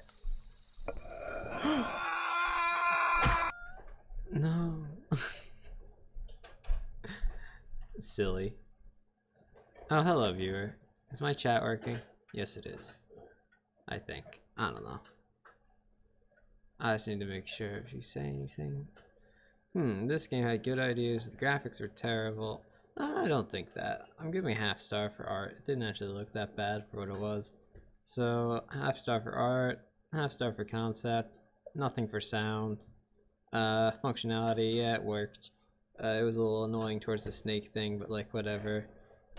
No. Silly. Oh, hello, viewer. Is my chat working? Yes, it is. I think. I don't know. I just need to make sure if you say anything. This game had good ideas. The graphics were terrible. I don't think that. I'm giving half star for art. It didn't actually look that bad for what it was. So, half star for art, half star for concept, nothing for sound. Functionality, yeah, it worked. It was a little annoying towards the snake thing, but like, whatever.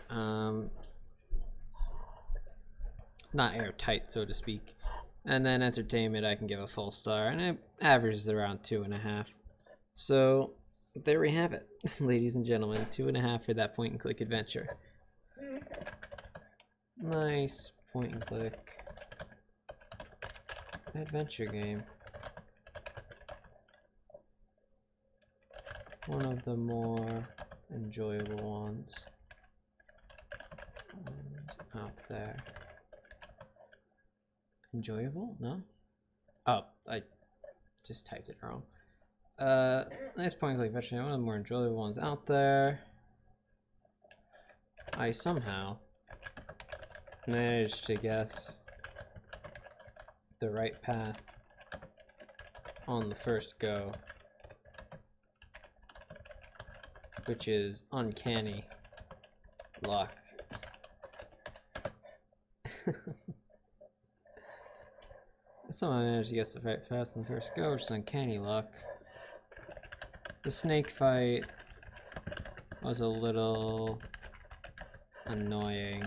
Not airtight, so to speak. And then entertainment, I can give a full star, and it averages around 2.5. So, there we have it, ladies and gentlemen. 2.5 for that point-and-click adventure. Nice point-and-click adventure game. One of the more enjoyable ones out there. Enjoyable? No? Oh, I just typed it wrong. Nice point-and-click adventure game. One of the more enjoyable ones out there. I somehow managed to guess the right path on the first go, which is uncanny luck. Somehow I managed to guess the right path on the first go, which is uncanny luck. The snake fight was a little annoying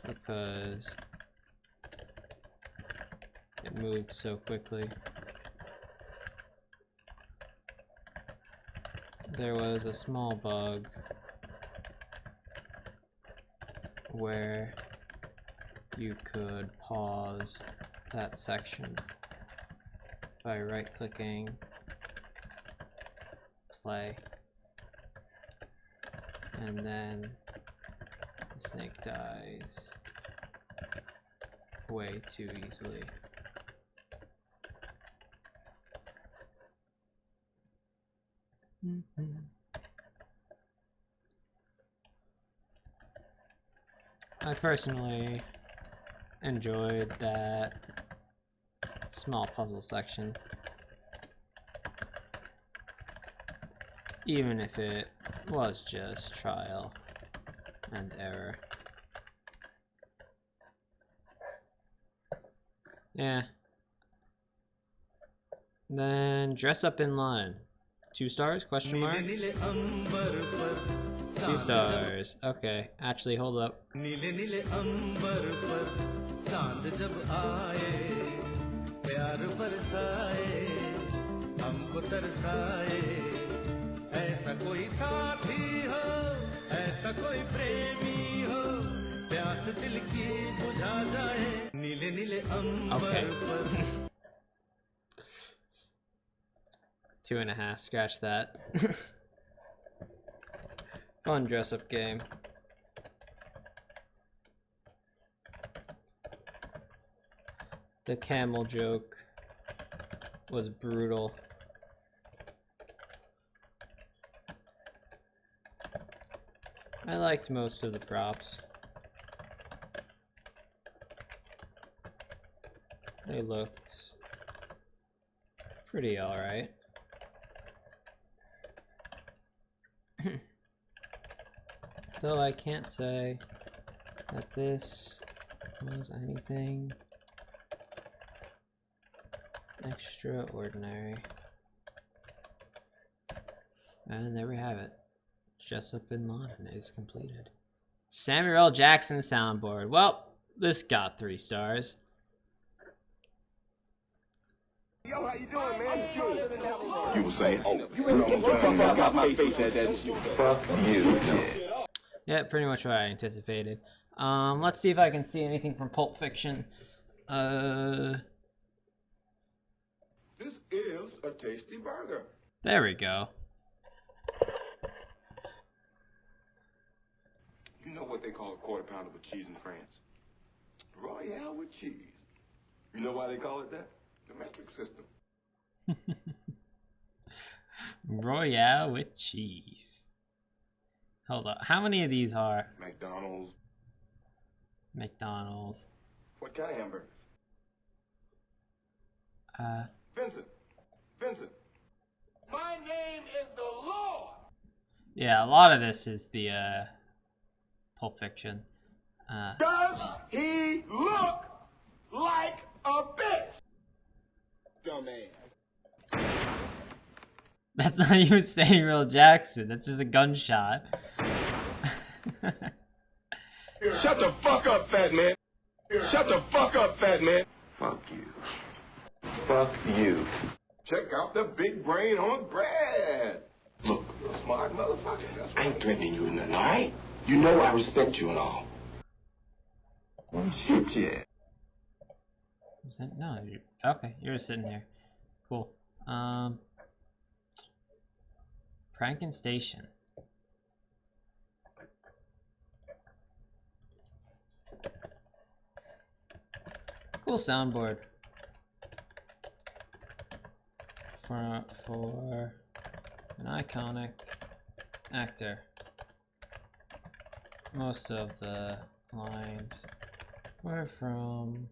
because it moved so quickly. There was a small bug where you could pause that section by right-clicking play, and then the snake dies way too easily. I personally enjoyed that small puzzle section, even if it was just trial and error. Yeah. Then dress up in line. 2 stars? Question mark? 2 stars. Okay. Actually, hold up. Okay. 2.5. Scratch that. Fun dress-up game. The camel joke was brutal. I liked most of the props. They looked pretty alright. Though I can't say that this was anything extraordinary. And there we have it. Jessup Bin Laden is completed. Samuel L. Jackson soundboard. Well, this got 3 stars. Yo, how you doing, man? You were saying, oh, you got my face at that. Fuck you. Yeah, pretty much what I anticipated. Let's see if I can see anything from Pulp Fiction. This is a tasty burger. There we go. You know what they call a quarter pounder with cheese in France? Royale with cheese. You know why they call it that? The metric system. Royale with cheese. Hold up. How many of these are McDonald's. McDonald's? What kind of hamburgers? Vincent. My name is the Lord. Yeah, a lot of this is the Pulp Fiction. Does he look like a bitch? Dumbass. That's not even Samuel Jackson. That's just a gunshot. Shut the fuck up, fat man. Shut the fuck up, fat man. Fuck you. Fuck you. Check out the big brain on Brad. Look, you smart motherfucker. I ain't threatening you or nothing, all right? You know I respect you and all. Well, shit, yeah. Is that, no, okay, you're just sitting here. Cool. Prankin' Station. Cool soundboard. For an iconic actor. Most of the lines were from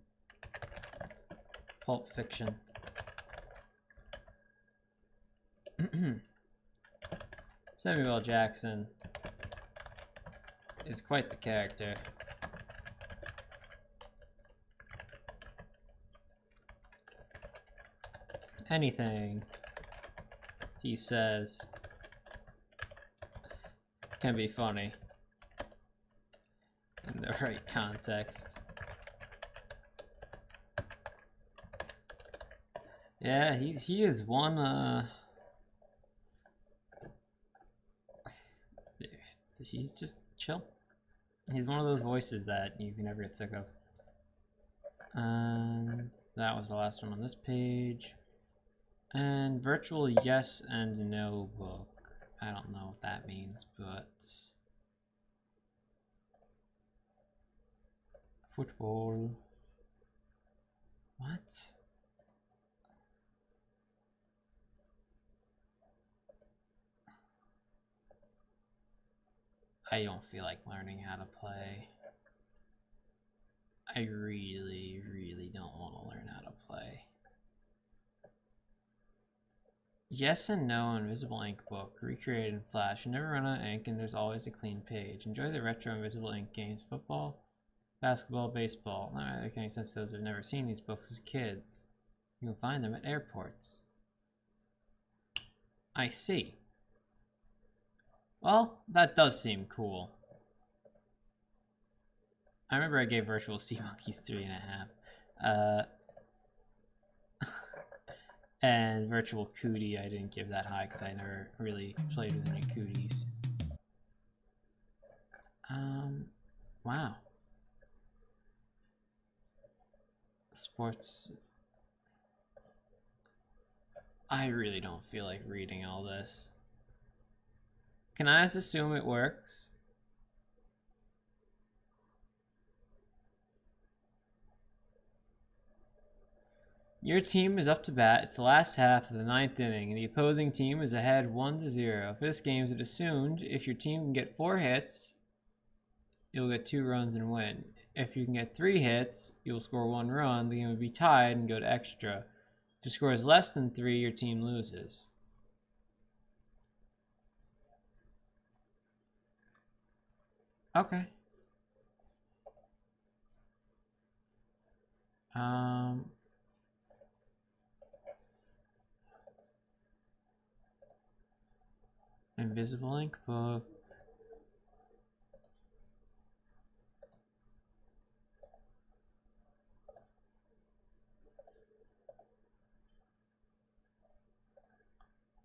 Pulp Fiction. Samuel L. Jackson is quite the character. Anything he says can be funny in the right context. Yeah, he is one he's just chill. He's one of those voices that you can never get sick of. And that was the last one on this page. And virtual yes and no book. I don't know what that means, but football. What? I don't feel like learning how to play. I really, really don't want to learn how to play. Yes and no Invisible Ink book, recreated in Flash. You never run out of ink and there's always a clean page. Enjoy the retro Invisible Ink games. Football, basketball, baseball. Not making any sense to those who've never seen these books as kids. You can find them at airports. I see. Well, that does seem cool. I remember I gave Virtual Sea Monkeys 3.5. And Virtual Cootie I didn't give that high because I never really played with any cooties. Wow. Sports. I really don't feel like reading all this. Can I just assume it works? Your team is up to bat. It's the last half of the 9th inning, and the opposing team is ahead 1-0. For this game, it is assumed if your team can get 4 hits you'll get 2 runs and win. If you can get 3 hits, you'll score 1 run. The game will be tied and go to extra. If your score is less than 3, your team loses. Okay. Invisible ink book.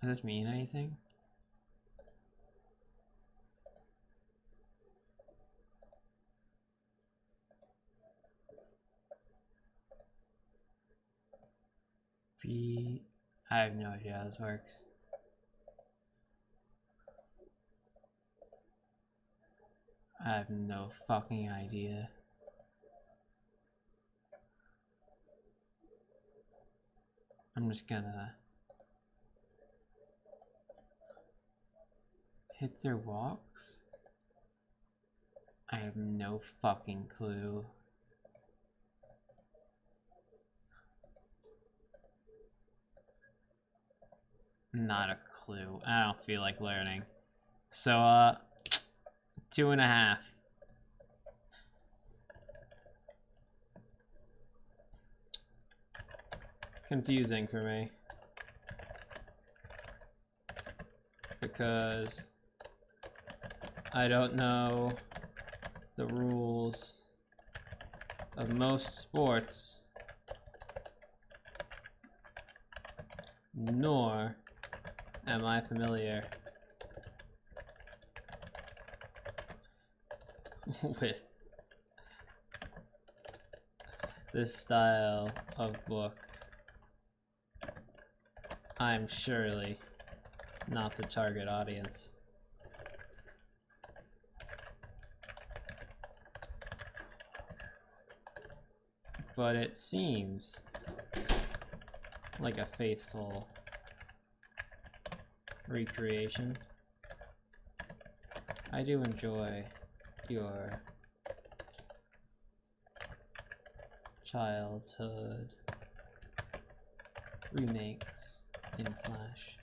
Does this mean anything? I have no idea how this works. I have no fucking idea. I'm just gonna hit their walks? I have no fucking clue. Not a clue. I don't feel like learning. So, 2.5. Confusing for me. Because I don't know the rules of most sports, nor am I familiar with this style of book. I'm surely not the target audience. But it seems like a faithful recreation. I do enjoy your childhood remakes in Flash.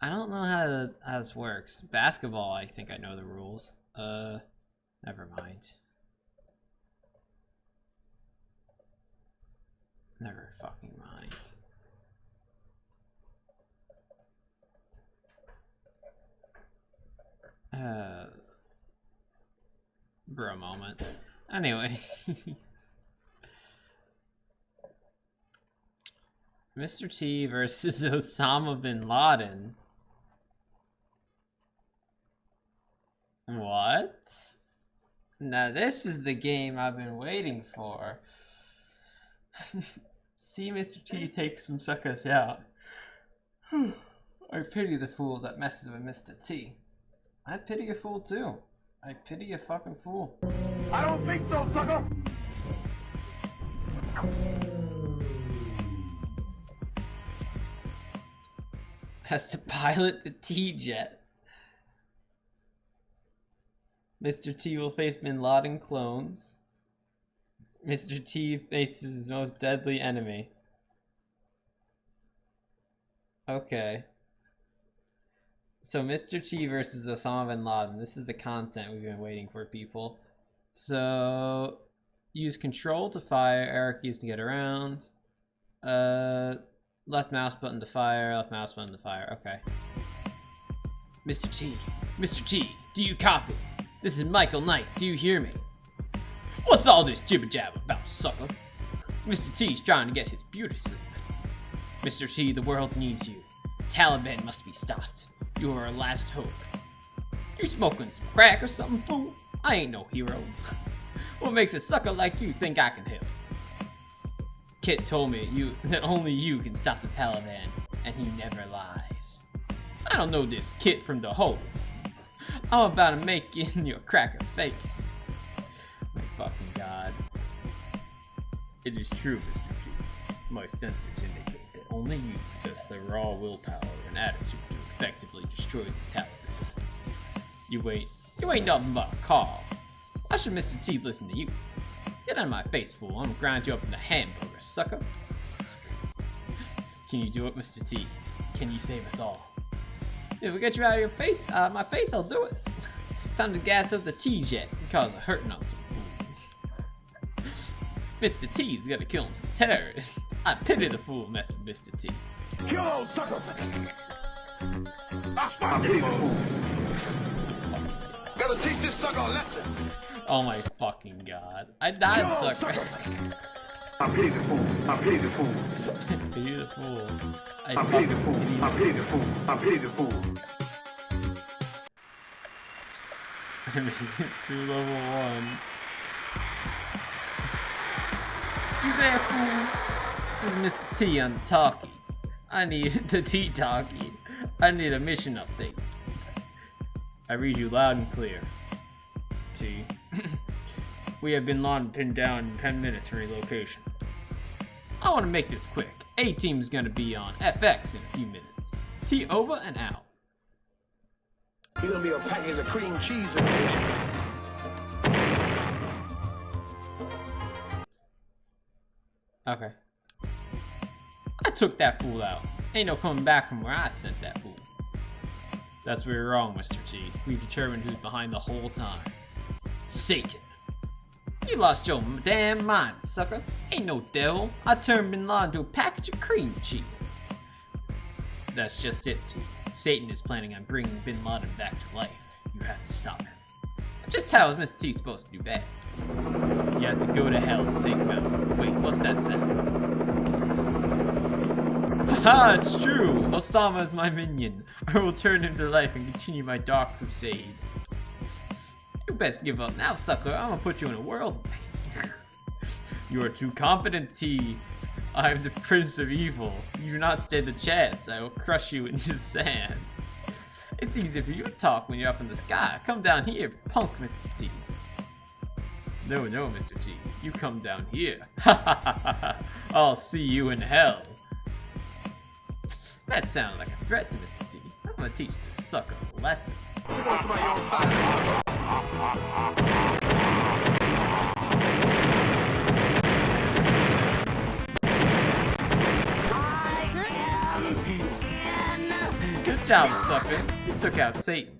I don't know how this works. Basketball, I think I know the rules. Never mind. Never fucking mind. Bro moment. Anyway. Mr. T versus Osama bin Laden. What? Now this is the game I've been waiting for. See Mr. T take some suckers out. I pity the fool that messes with Mr. T. I pity a fool too. I pity a fucking fool. I don't think so, sucker. Has to pilot the T-Jet. Mr. T will face Bin Laden clones. Mr. T faces his most deadly enemy. Okay. So Mr. T versus Osama bin Laden. This is the content we've been waiting for, people. So use control to fire, arrow keys to get around. Left mouse button to fire, left mouse button to fire. Okay. Mr. T, do you copy? This is Michael Knight, do you hear me? What's all this jibber jab about, sucker? Mr. T's trying to get his beauty sleep. Mr. T, the world needs you. The Taliban must be stopped. You are our last hope. You smoking some crack or something, fool? I ain't no hero. What makes a sucker like you think I can help? Kit told me that only you can stop the Taliban, and he never lies. I don't know this Kit from the hole. I'm about to make in your cracker face. My fucking god. It is true, Mr. G. My sensors indicate that only you possess the raw willpower and attitude to effectively destroyed the tower. You ain't nothing but a car. Why should Mr. T listen to you? Get out of my face, fool. I'm gonna grind you up in a hamburger, sucker. Can you do it, Mr. T? Can you save us all? If we get you out of your face, my face, I'll do it. Time to gas up the T-Jet and cause a hurting on some fools. Mr. T's gonna kill some terrorists. I pity the fool messing with Mr. T. Yo, sucker! I pity the fool. Gotta teach this sucker a lesson. Oh my fucking god. I died, sucker. I pity the fool. I pity the fool. Pity the fool. I pity the fool. I pity the fool. I pity the fool. Through level 1. You there, fool? This is Mr. T on the talkie. I need the T-talkie. I need a mission update. I read you loud and clear. T. We have been pinned down in 10 minutes for relocation. I want to make this quick. A-Team's gonna be on FX in a few minutes. T over and out. You're gonna be a package of cream cheese. Okay. I took that fool out. Ain't no coming back from where I sent that fool. That's where you're wrong, Mr. T. We determined who's behind the whole time. Satan. You lost your damn mind, sucker. Ain't no devil. I turned Bin Laden into a package of cream cheese. That's just it, T. Satan is planning on bringing Bin Laden back to life. You have to stop him. Just how is Mr. T supposed to do bad? You have to go to hell and take him out. Wait, what's that sentence? Haha, it's true! Osama is my minion. I will turn him to life and continue my dark crusade. You best give up now, sucker. I'm gonna put you in a world of pain. You are too confident, T. I am the Prince of Evil. You do not stand a chance. I will crush you into the sand. It's easy for you to talk when you're up in the sky. Come down here, punk Mr. T. No, Mr. T. You come down here. I'll see you in hell. That sounded like a threat to Mr. T. I'm gonna teach this sucker a lesson. Good job, sucker. You took out Satan.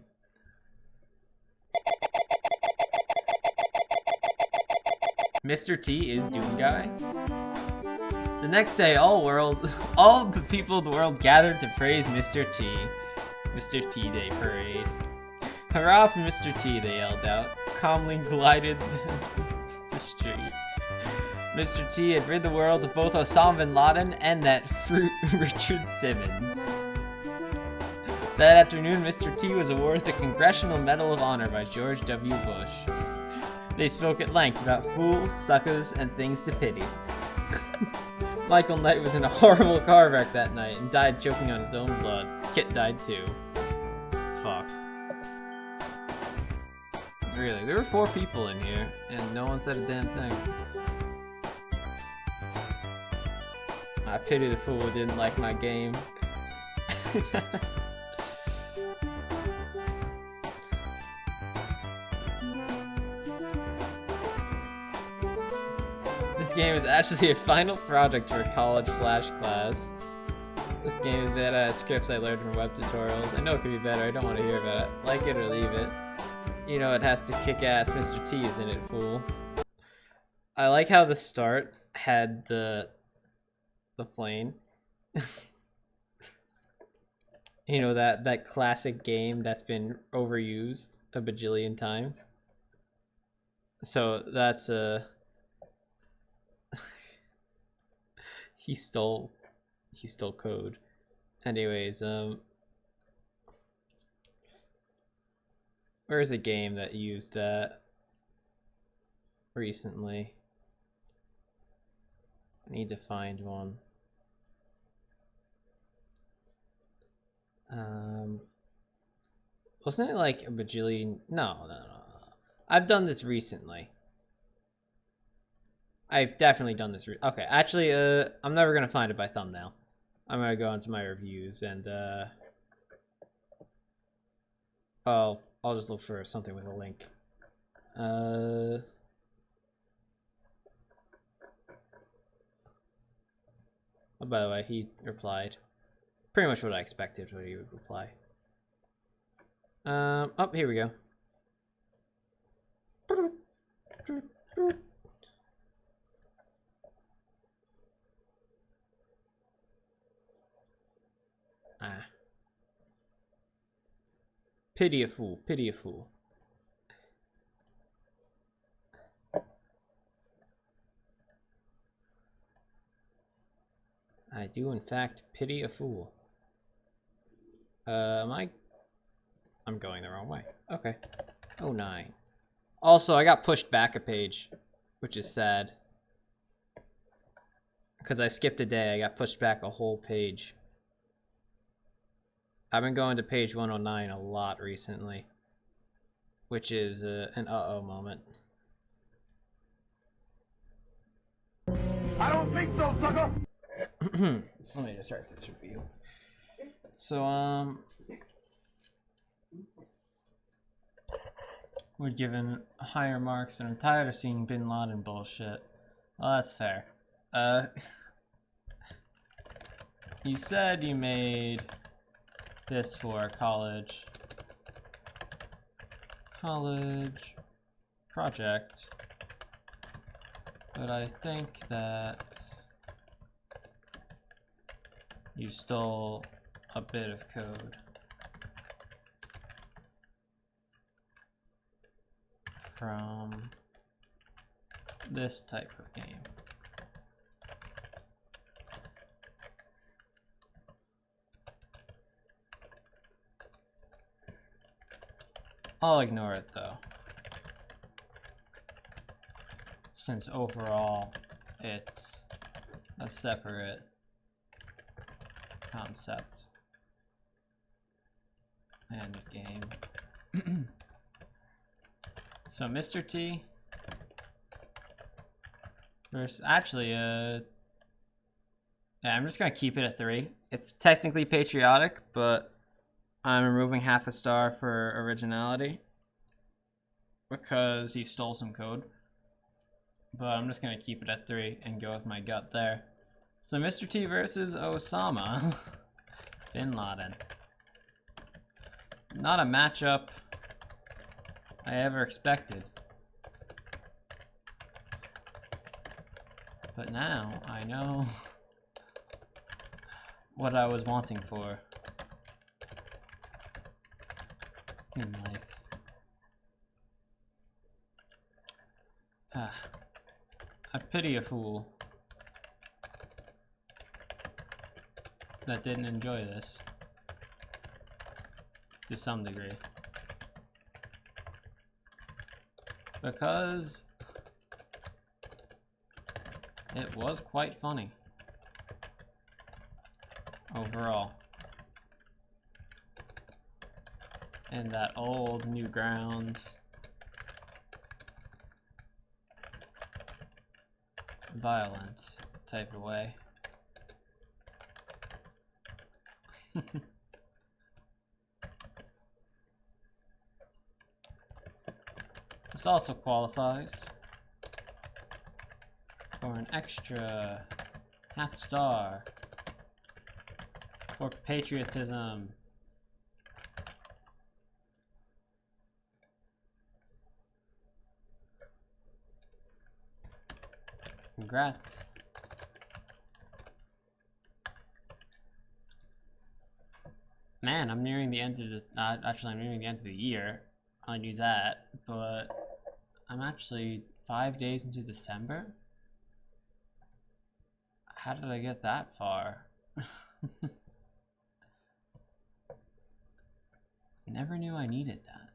Mr. T is Doom Guy. The next day, all the people of the world gathered to praise Mr. T. Mr. T Day Parade. Hurrah for Mr. T, they yelled out, calmly glided the street. Mr. T had rid the world of both Osama bin Laden and that fruit Richard Simmons. That afternoon, Mr. T was awarded the Congressional Medal of Honor by George W. Bush. They spoke at length about fools, suckers, and things to pity. Michael Knight was in a horrible car wreck that night and died choking on his own blood. Kit died too. Fuck. Really, there were 4 people in here, and no one said a damn thing. I pity the fool who didn't like my game. This game is actually a final project for a college Flash class. This game is made out of scripts I learned from web tutorials. I know it could be better, I don't want to hear about it. Like it or leave it. You know it has to kick ass. Mr. T is in it, fool. I like how the start had the plane. You know, that classic game that's been overused a bajillion times. So that's a he stole code. Anyways, where's a game that used that recently? I need to find one. Wasn't it like a bajillion? No. I've done this recently. I've definitely done this. Okay, actually, I'm never gonna find it by thumbnail. I'm gonna go into my reviews and I'll just look for something with a link. Oh, by the way, he replied. Pretty much what I expected what he would reply. Oh, here we go. Ah. Pity a fool, pity a fool. I do in fact pity a fool. I'm going the wrong way. Okay. Oh, 9. Also, I got pushed back a page, which is sad. Because I skipped a day, I got pushed back a whole page. I've been going to page 109 a lot recently, which is an uh-oh moment. I don't think so, sucker. Let me just start this review. So, we're given higher marks, and I'm tired of seeing Bin Laden bullshit. Well, that's fair. You said you made this for a college project, but I think that you stole a bit of code from this type of game. I'll ignore it though, since overall it's a separate concept and game. So Mr. T versus yeah, I'm just gonna keep it at 3. It's technically patriotic, but I'm removing half a star for originality because he stole some code. But I'm just gonna keep it at 3 and go with my gut there. So Mr. T versus Osama Bin Laden. Not a matchup I ever expected. But now I know what I was wanting for in life. I pity a fool that didn't enjoy this to some degree, because it was quite funny overall. In that old Newgrounds violence type of way. This also qualifies for an extra half star for patriotism. Congrats. Man, I'm nearing the end of the actually I'm nearing the end of the year. I knew that, but I'm actually 5 days into December. How did I get that far? Never knew I needed that.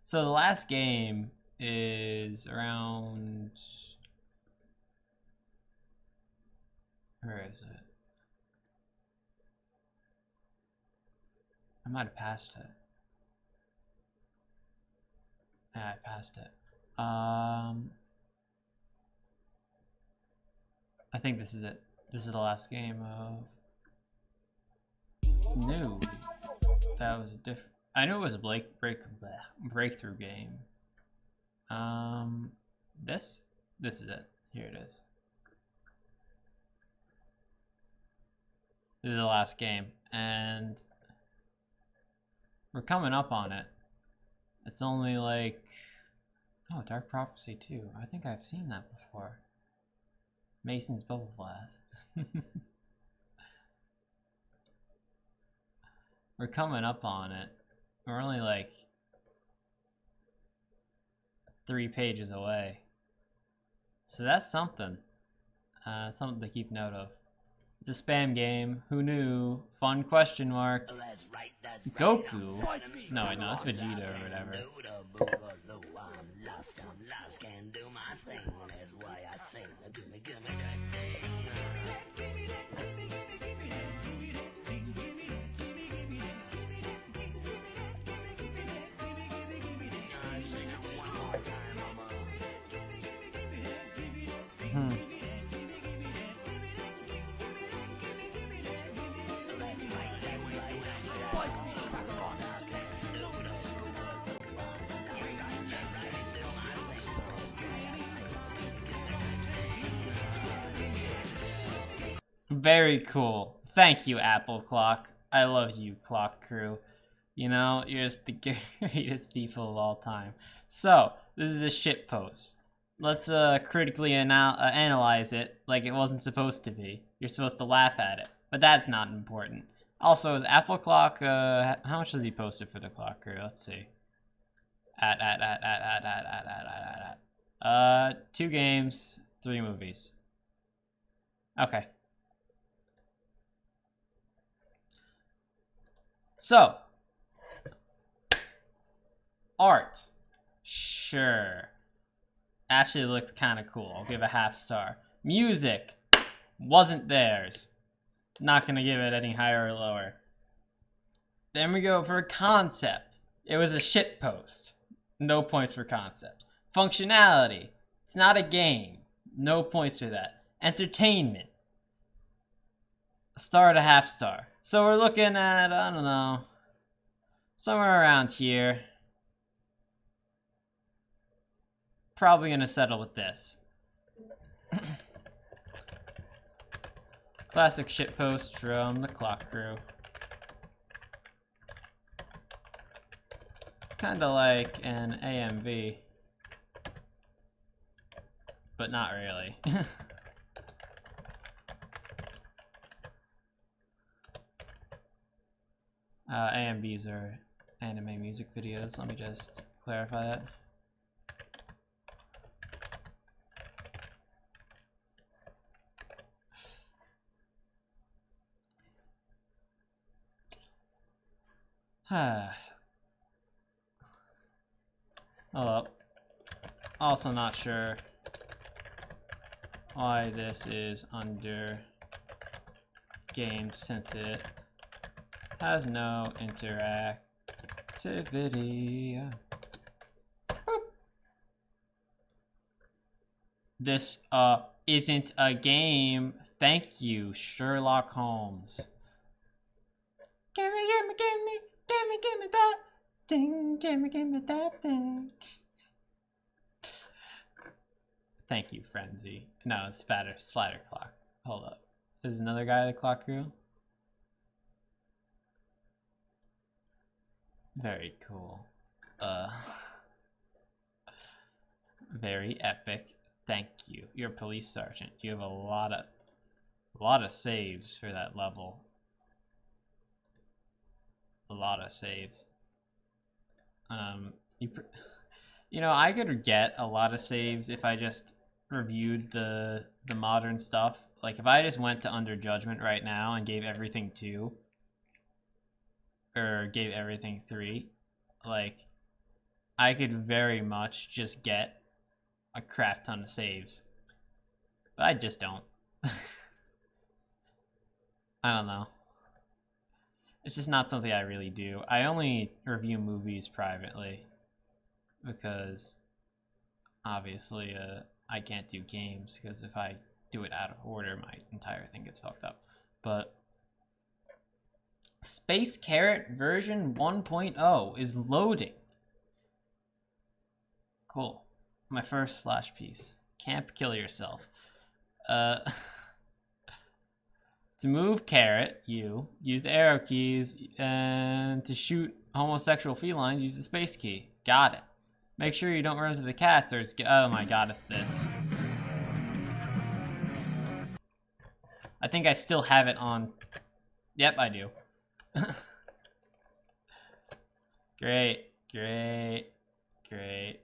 So the last game is around, where is it? I might have passed it. Yeah, I passed it. I think this is it. This is the last game of... No. That was a different... I knew it was a breakthrough game. This is it. Here it is. This is the last game, and we're coming up on it. It's only like, oh, Dark Prophecy 2. I think I've seen that before. Mason's Bubble Blast. We're coming up on it. We're only like 3 pages away. So that's something. Something to keep note of. It's a spam game. Who knew? Fun question mark. Goku? No, wait, no, that's Vegeta or whatever. Very cool. Thank you, Apple Clock. I love you, Clock Crew. You know, you're just the greatest people of all time. So, this is a shit post. Let's critically analyze it like it wasn't supposed to be. You're supposed to laugh at it, but that's not important. Also, is Apple Clock, how much does he post it for the Clock Crew? Let's see. 2 games, 3 movies. Okay. So, art, sure. Actually looks kind of cool. I'll give a half star. Music, wasn't theirs. Not gonna give it any higher or lower. Then we go for concept. It was a shit post. No points for concept. Functionality, it's not a game. No points for that. Entertainment, a star to half star. So we're looking at, I don't know, somewhere around here. Probably gonna settle with this. Classic shitpost from the Clock Crew. Kinda like an AMV. But not really. AMVs are anime music videos. Let me just clarify that. Hold up. Also not sure why this is under games since it has no interactivity. Boop. This isn't a game. Thank you, Sherlock Holmes. Gimme that thing. Gimme that thing. Thank you, Frenzy. No, it's Splatter Clock. Hold up. There's another guy at the Clock Crew. Very cool. Very epic. Thank you. You're a police sergeant. You have a lot of saves for that level. A lot of saves. You know, I could get a lot of saves if I just reviewed the modern stuff. Like if I just went to Under Judgment right now and gave everything 2 or gave everything 3, like I could very much just get a crap ton of saves. But I just don't. I don't know. It's just not something I really do. I only review movies privately because obviously I can't do games because if I do it out of order, my entire thing gets fucked up. But Space Carrot version 1.0 is loading. Cool. My first flash piece. Can't kill yourself. To move carrot, you use the arrow keys, and to shoot homosexual felines, use the space key. Got it. Make sure you don't run into the cats or it's... Oh my god, it's this. I think I still have it on... Yep, I do. Great, great, great.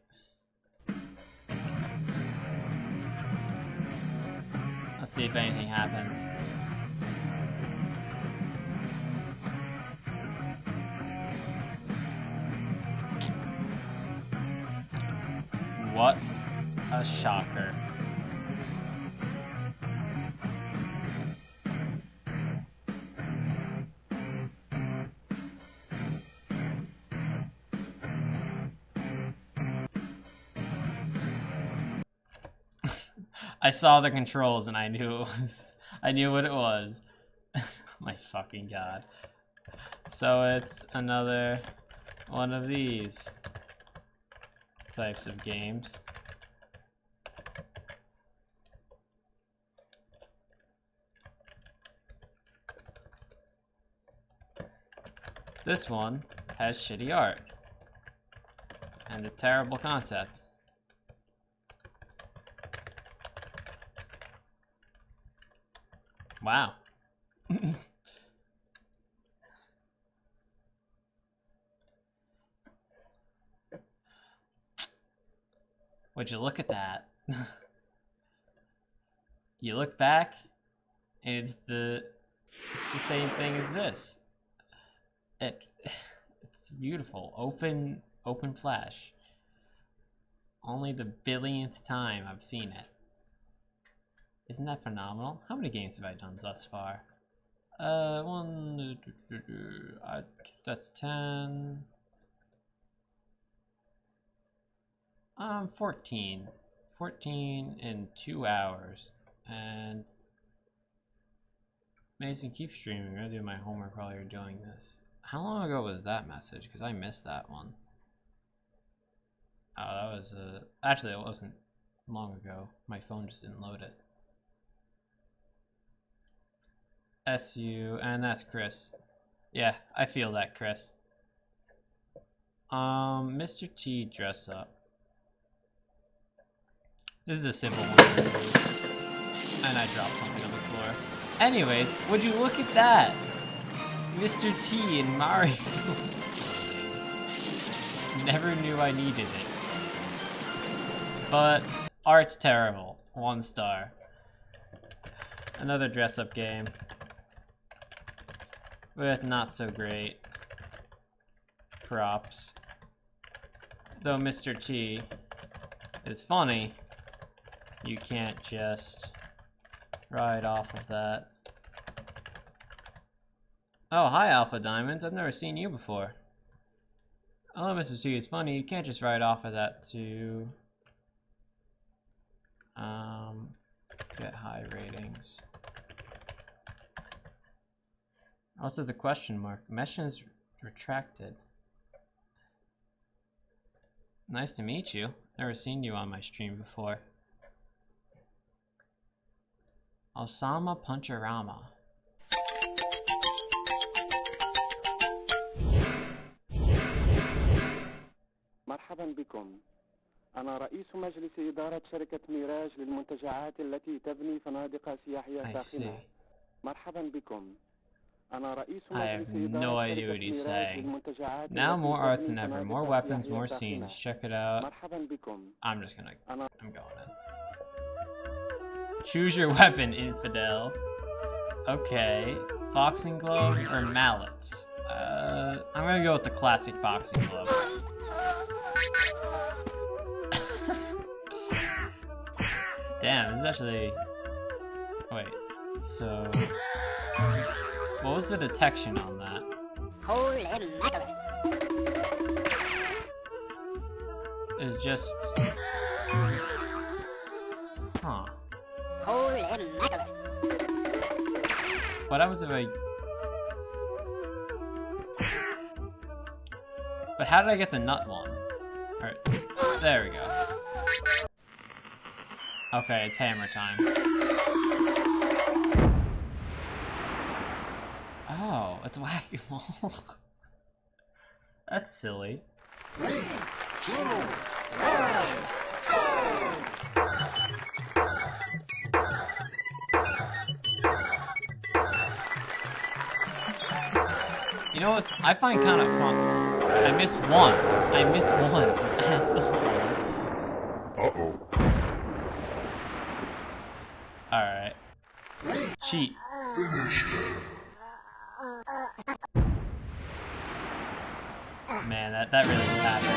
Let's see if anything happens. What a shocker. I saw the controls and I knew it was, I knew what it was. My fucking god. So it's another one of these types of games. This one has shitty art and a terrible concept. Wow. Would you look at that? You look back, and it's the same thing as this. It's beautiful. Open flash. Only the billionth time I've seen it. Isn't that phenomenal? How many games have I done thus far? That's 10. 14. 14 in 2 hours. And Mason, keep streaming. I'm gonna do my homework while you're doing this. How long ago was that message? Because I missed that one. Oh, that was actually it wasn't long ago. My phone just didn't load it. SU, and that's Chris. Yeah, I feel that, Chris. Mr. T dress up. This is a simple one. And I dropped something on the floor. Anyways, would you look at that? Mr. T and Mario. Never knew I needed it. But art's terrible. 1 star. Another dress up game. With not so great props. Though Mr. T is funny, you can't just ride off of that. Oh, hi Alpha Diamond, I've never seen you before. Hello Mr. T is funny, you can't just ride off of that to get high ratings. Also the question mark. Mesh is retracted. Nice to meet you. Never seen you on my stream before. Osama Puncharama. مرحبا بكم. أنا رئيس مجلس إدارة شركة ميراج للمنتجعات التي تبني فنادق سياحية ساخنة. مرحبا بكم. I have no idea what he's saying. Now more art than ever. More weapons, more scenes. Check it out. I'm just gonna... I'm going in. Choose your weapon, infidel. Okay. Boxing glove or mallets? I'm gonna go with the classic boxing glove. Damn, this is actually... Wait, so... What was the detection on that? It's just... Huh. What happens if I... But how did I get the nut one? Alright, there we go. Okay, it's hammer time. Oh, it's whack-a-mole. That's silly. 3, 2, 1. You know what I find kind of fun? I missed one. I missed one. Uh-oh. Alright. Cheat. Man, that really just happened.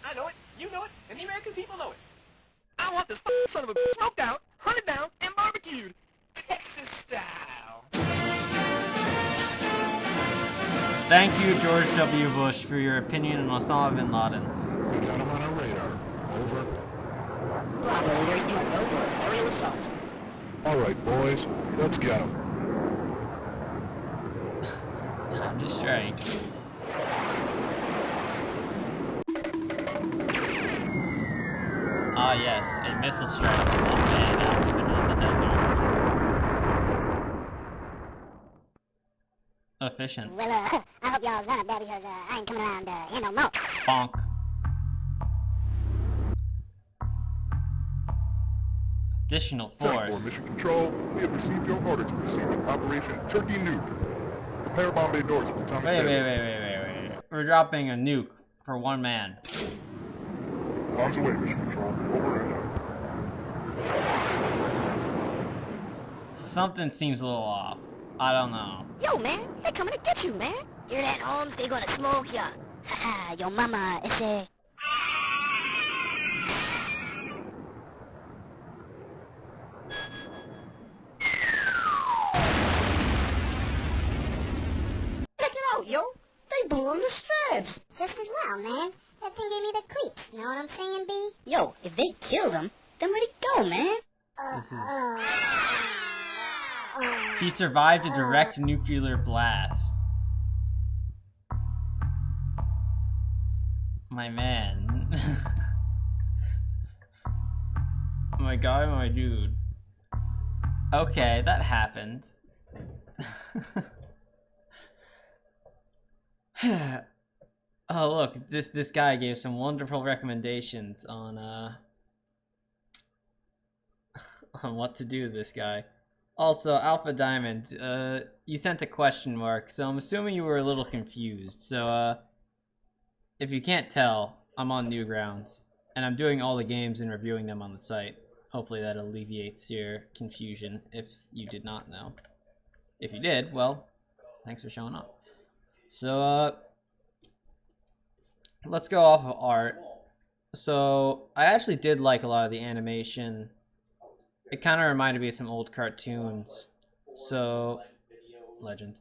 I know it, you know it, and the American people know it. I want this son of a smoked out, hunted down, and barbecued. Texas style. Thank you, George W. Bush, for your opinion on Osama bin Laden. We got him on our radar. Over. All right, boys, let's get him. It's time to strike. Ah, yes, a missile strike on one man out in the desert. Efficient. Well, I hope y'all done it bad because I ain't coming around here no more. Bonk. Additional Tank force. Mission Control, we have received your order to proceed with Operation Turkey Nuke. Prepare bomb bay doors for atomic Wait. detonation. We're dropping a nuke for one man. Bombs away, Mission Control. Over and out. Something seems a little off. I don't know. Yo, man, they're coming to get you, man. Hear that, Holmes? They're gonna smoke ya. Haha, your mama, ese. Check it out, yo. They blew him to shreds. Just as well, man. That thing gave me the creeps. Know what I'm saying, B? Yo, if they killed him, then where'd he go, man? This is... He survived a direct nuclear blast. My man. My guy, my dude. Okay, that happened. Oh look, this guy gave some wonderful recommendations on on what to do to this guy. Also, Alpha Diamond, you sent a question mark, so I'm assuming you were a little confused. So, if you can't tell, I'm on Newgrounds, and I'm doing all the games and reviewing them on the site. Hopefully that alleviates your confusion if you did not know. If you did, well, thanks for showing up. So, let's go off of art. So, I actually did like a lot of the animation. It kind of reminded me of some old cartoons. So, Legend.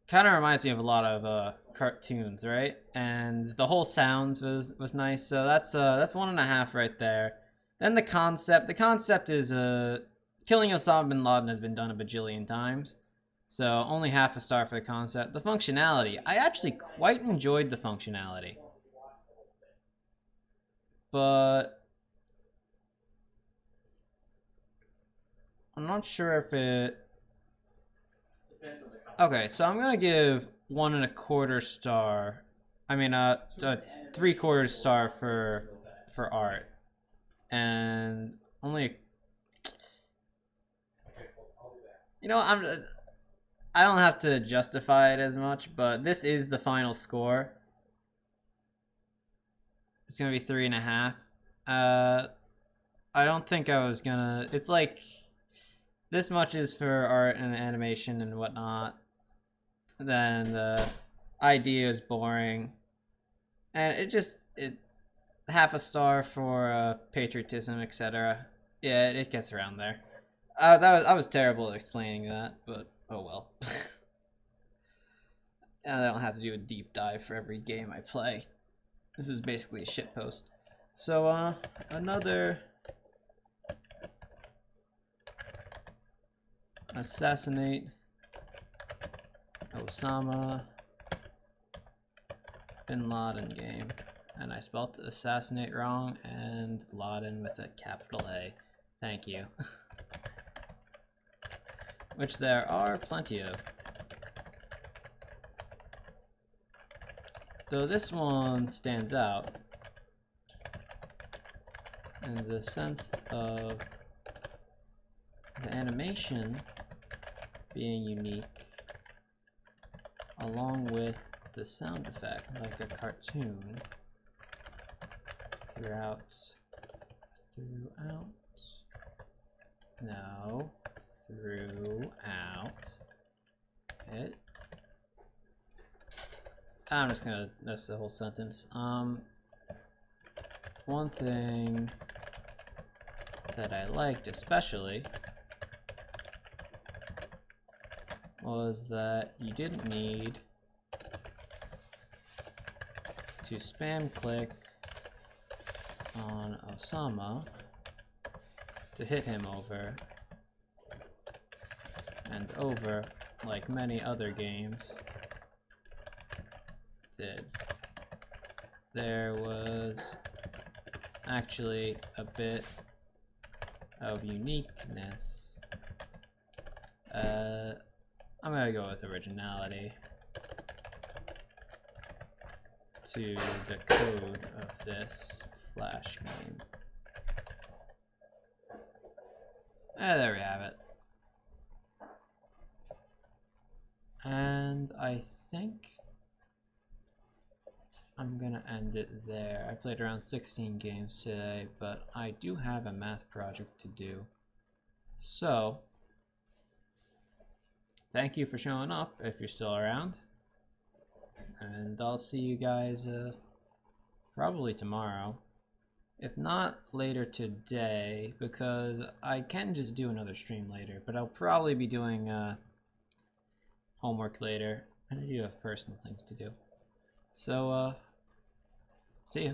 Kind of reminds me of a lot of cartoons, right? And the whole sounds was nice. So that's 1.5 right there. Then the concept is killing Osama bin Laden has been done a bajillion times. So only 1/2 star for the concept. The functionality, I actually quite enjoyed the functionality. But I'm not sure if it... Okay, so I'm gonna give 1.25 star. I mean, 3/4 star for art, and only. You know, I don't have to justify it as much, but this is the final score. It's gonna be 3.5. I don't think I was gonna. It's like this much is for art and animation and whatnot. Then the idea is boring, and it 1/2 star for patriotism, etc. Yeah, it gets around there. I was terrible at explaining that, but oh well. And I don't have to do a deep dive for every game I play. This is basically a shitpost. So another assassinate. Oh Osama Bin Laden game. And I spelled assassinate wrong and Laden with a capital A. Thank you. Which there are plenty of. Though this one stands out in the sense of the animation being unique along with the sound effect, like a cartoon throughout it. I'm just gonna miss the whole sentence. One thing that I liked especially was that you didn't need to spam click on Osama to hit him over and over like many other games did. There was actually a bit of uniqueness. I'm gonna go with originality to the code of this Flash game. There we have it. And I think I'm gonna end it there. I played around 16 games today, but I do have a math project to do. So, thank you for showing up if you're still around. And I'll see you guys probably tomorrow. If not, later today, because I can just do another stream later, but I'll probably be doing homework later, and I do have personal things to do. So, see ya.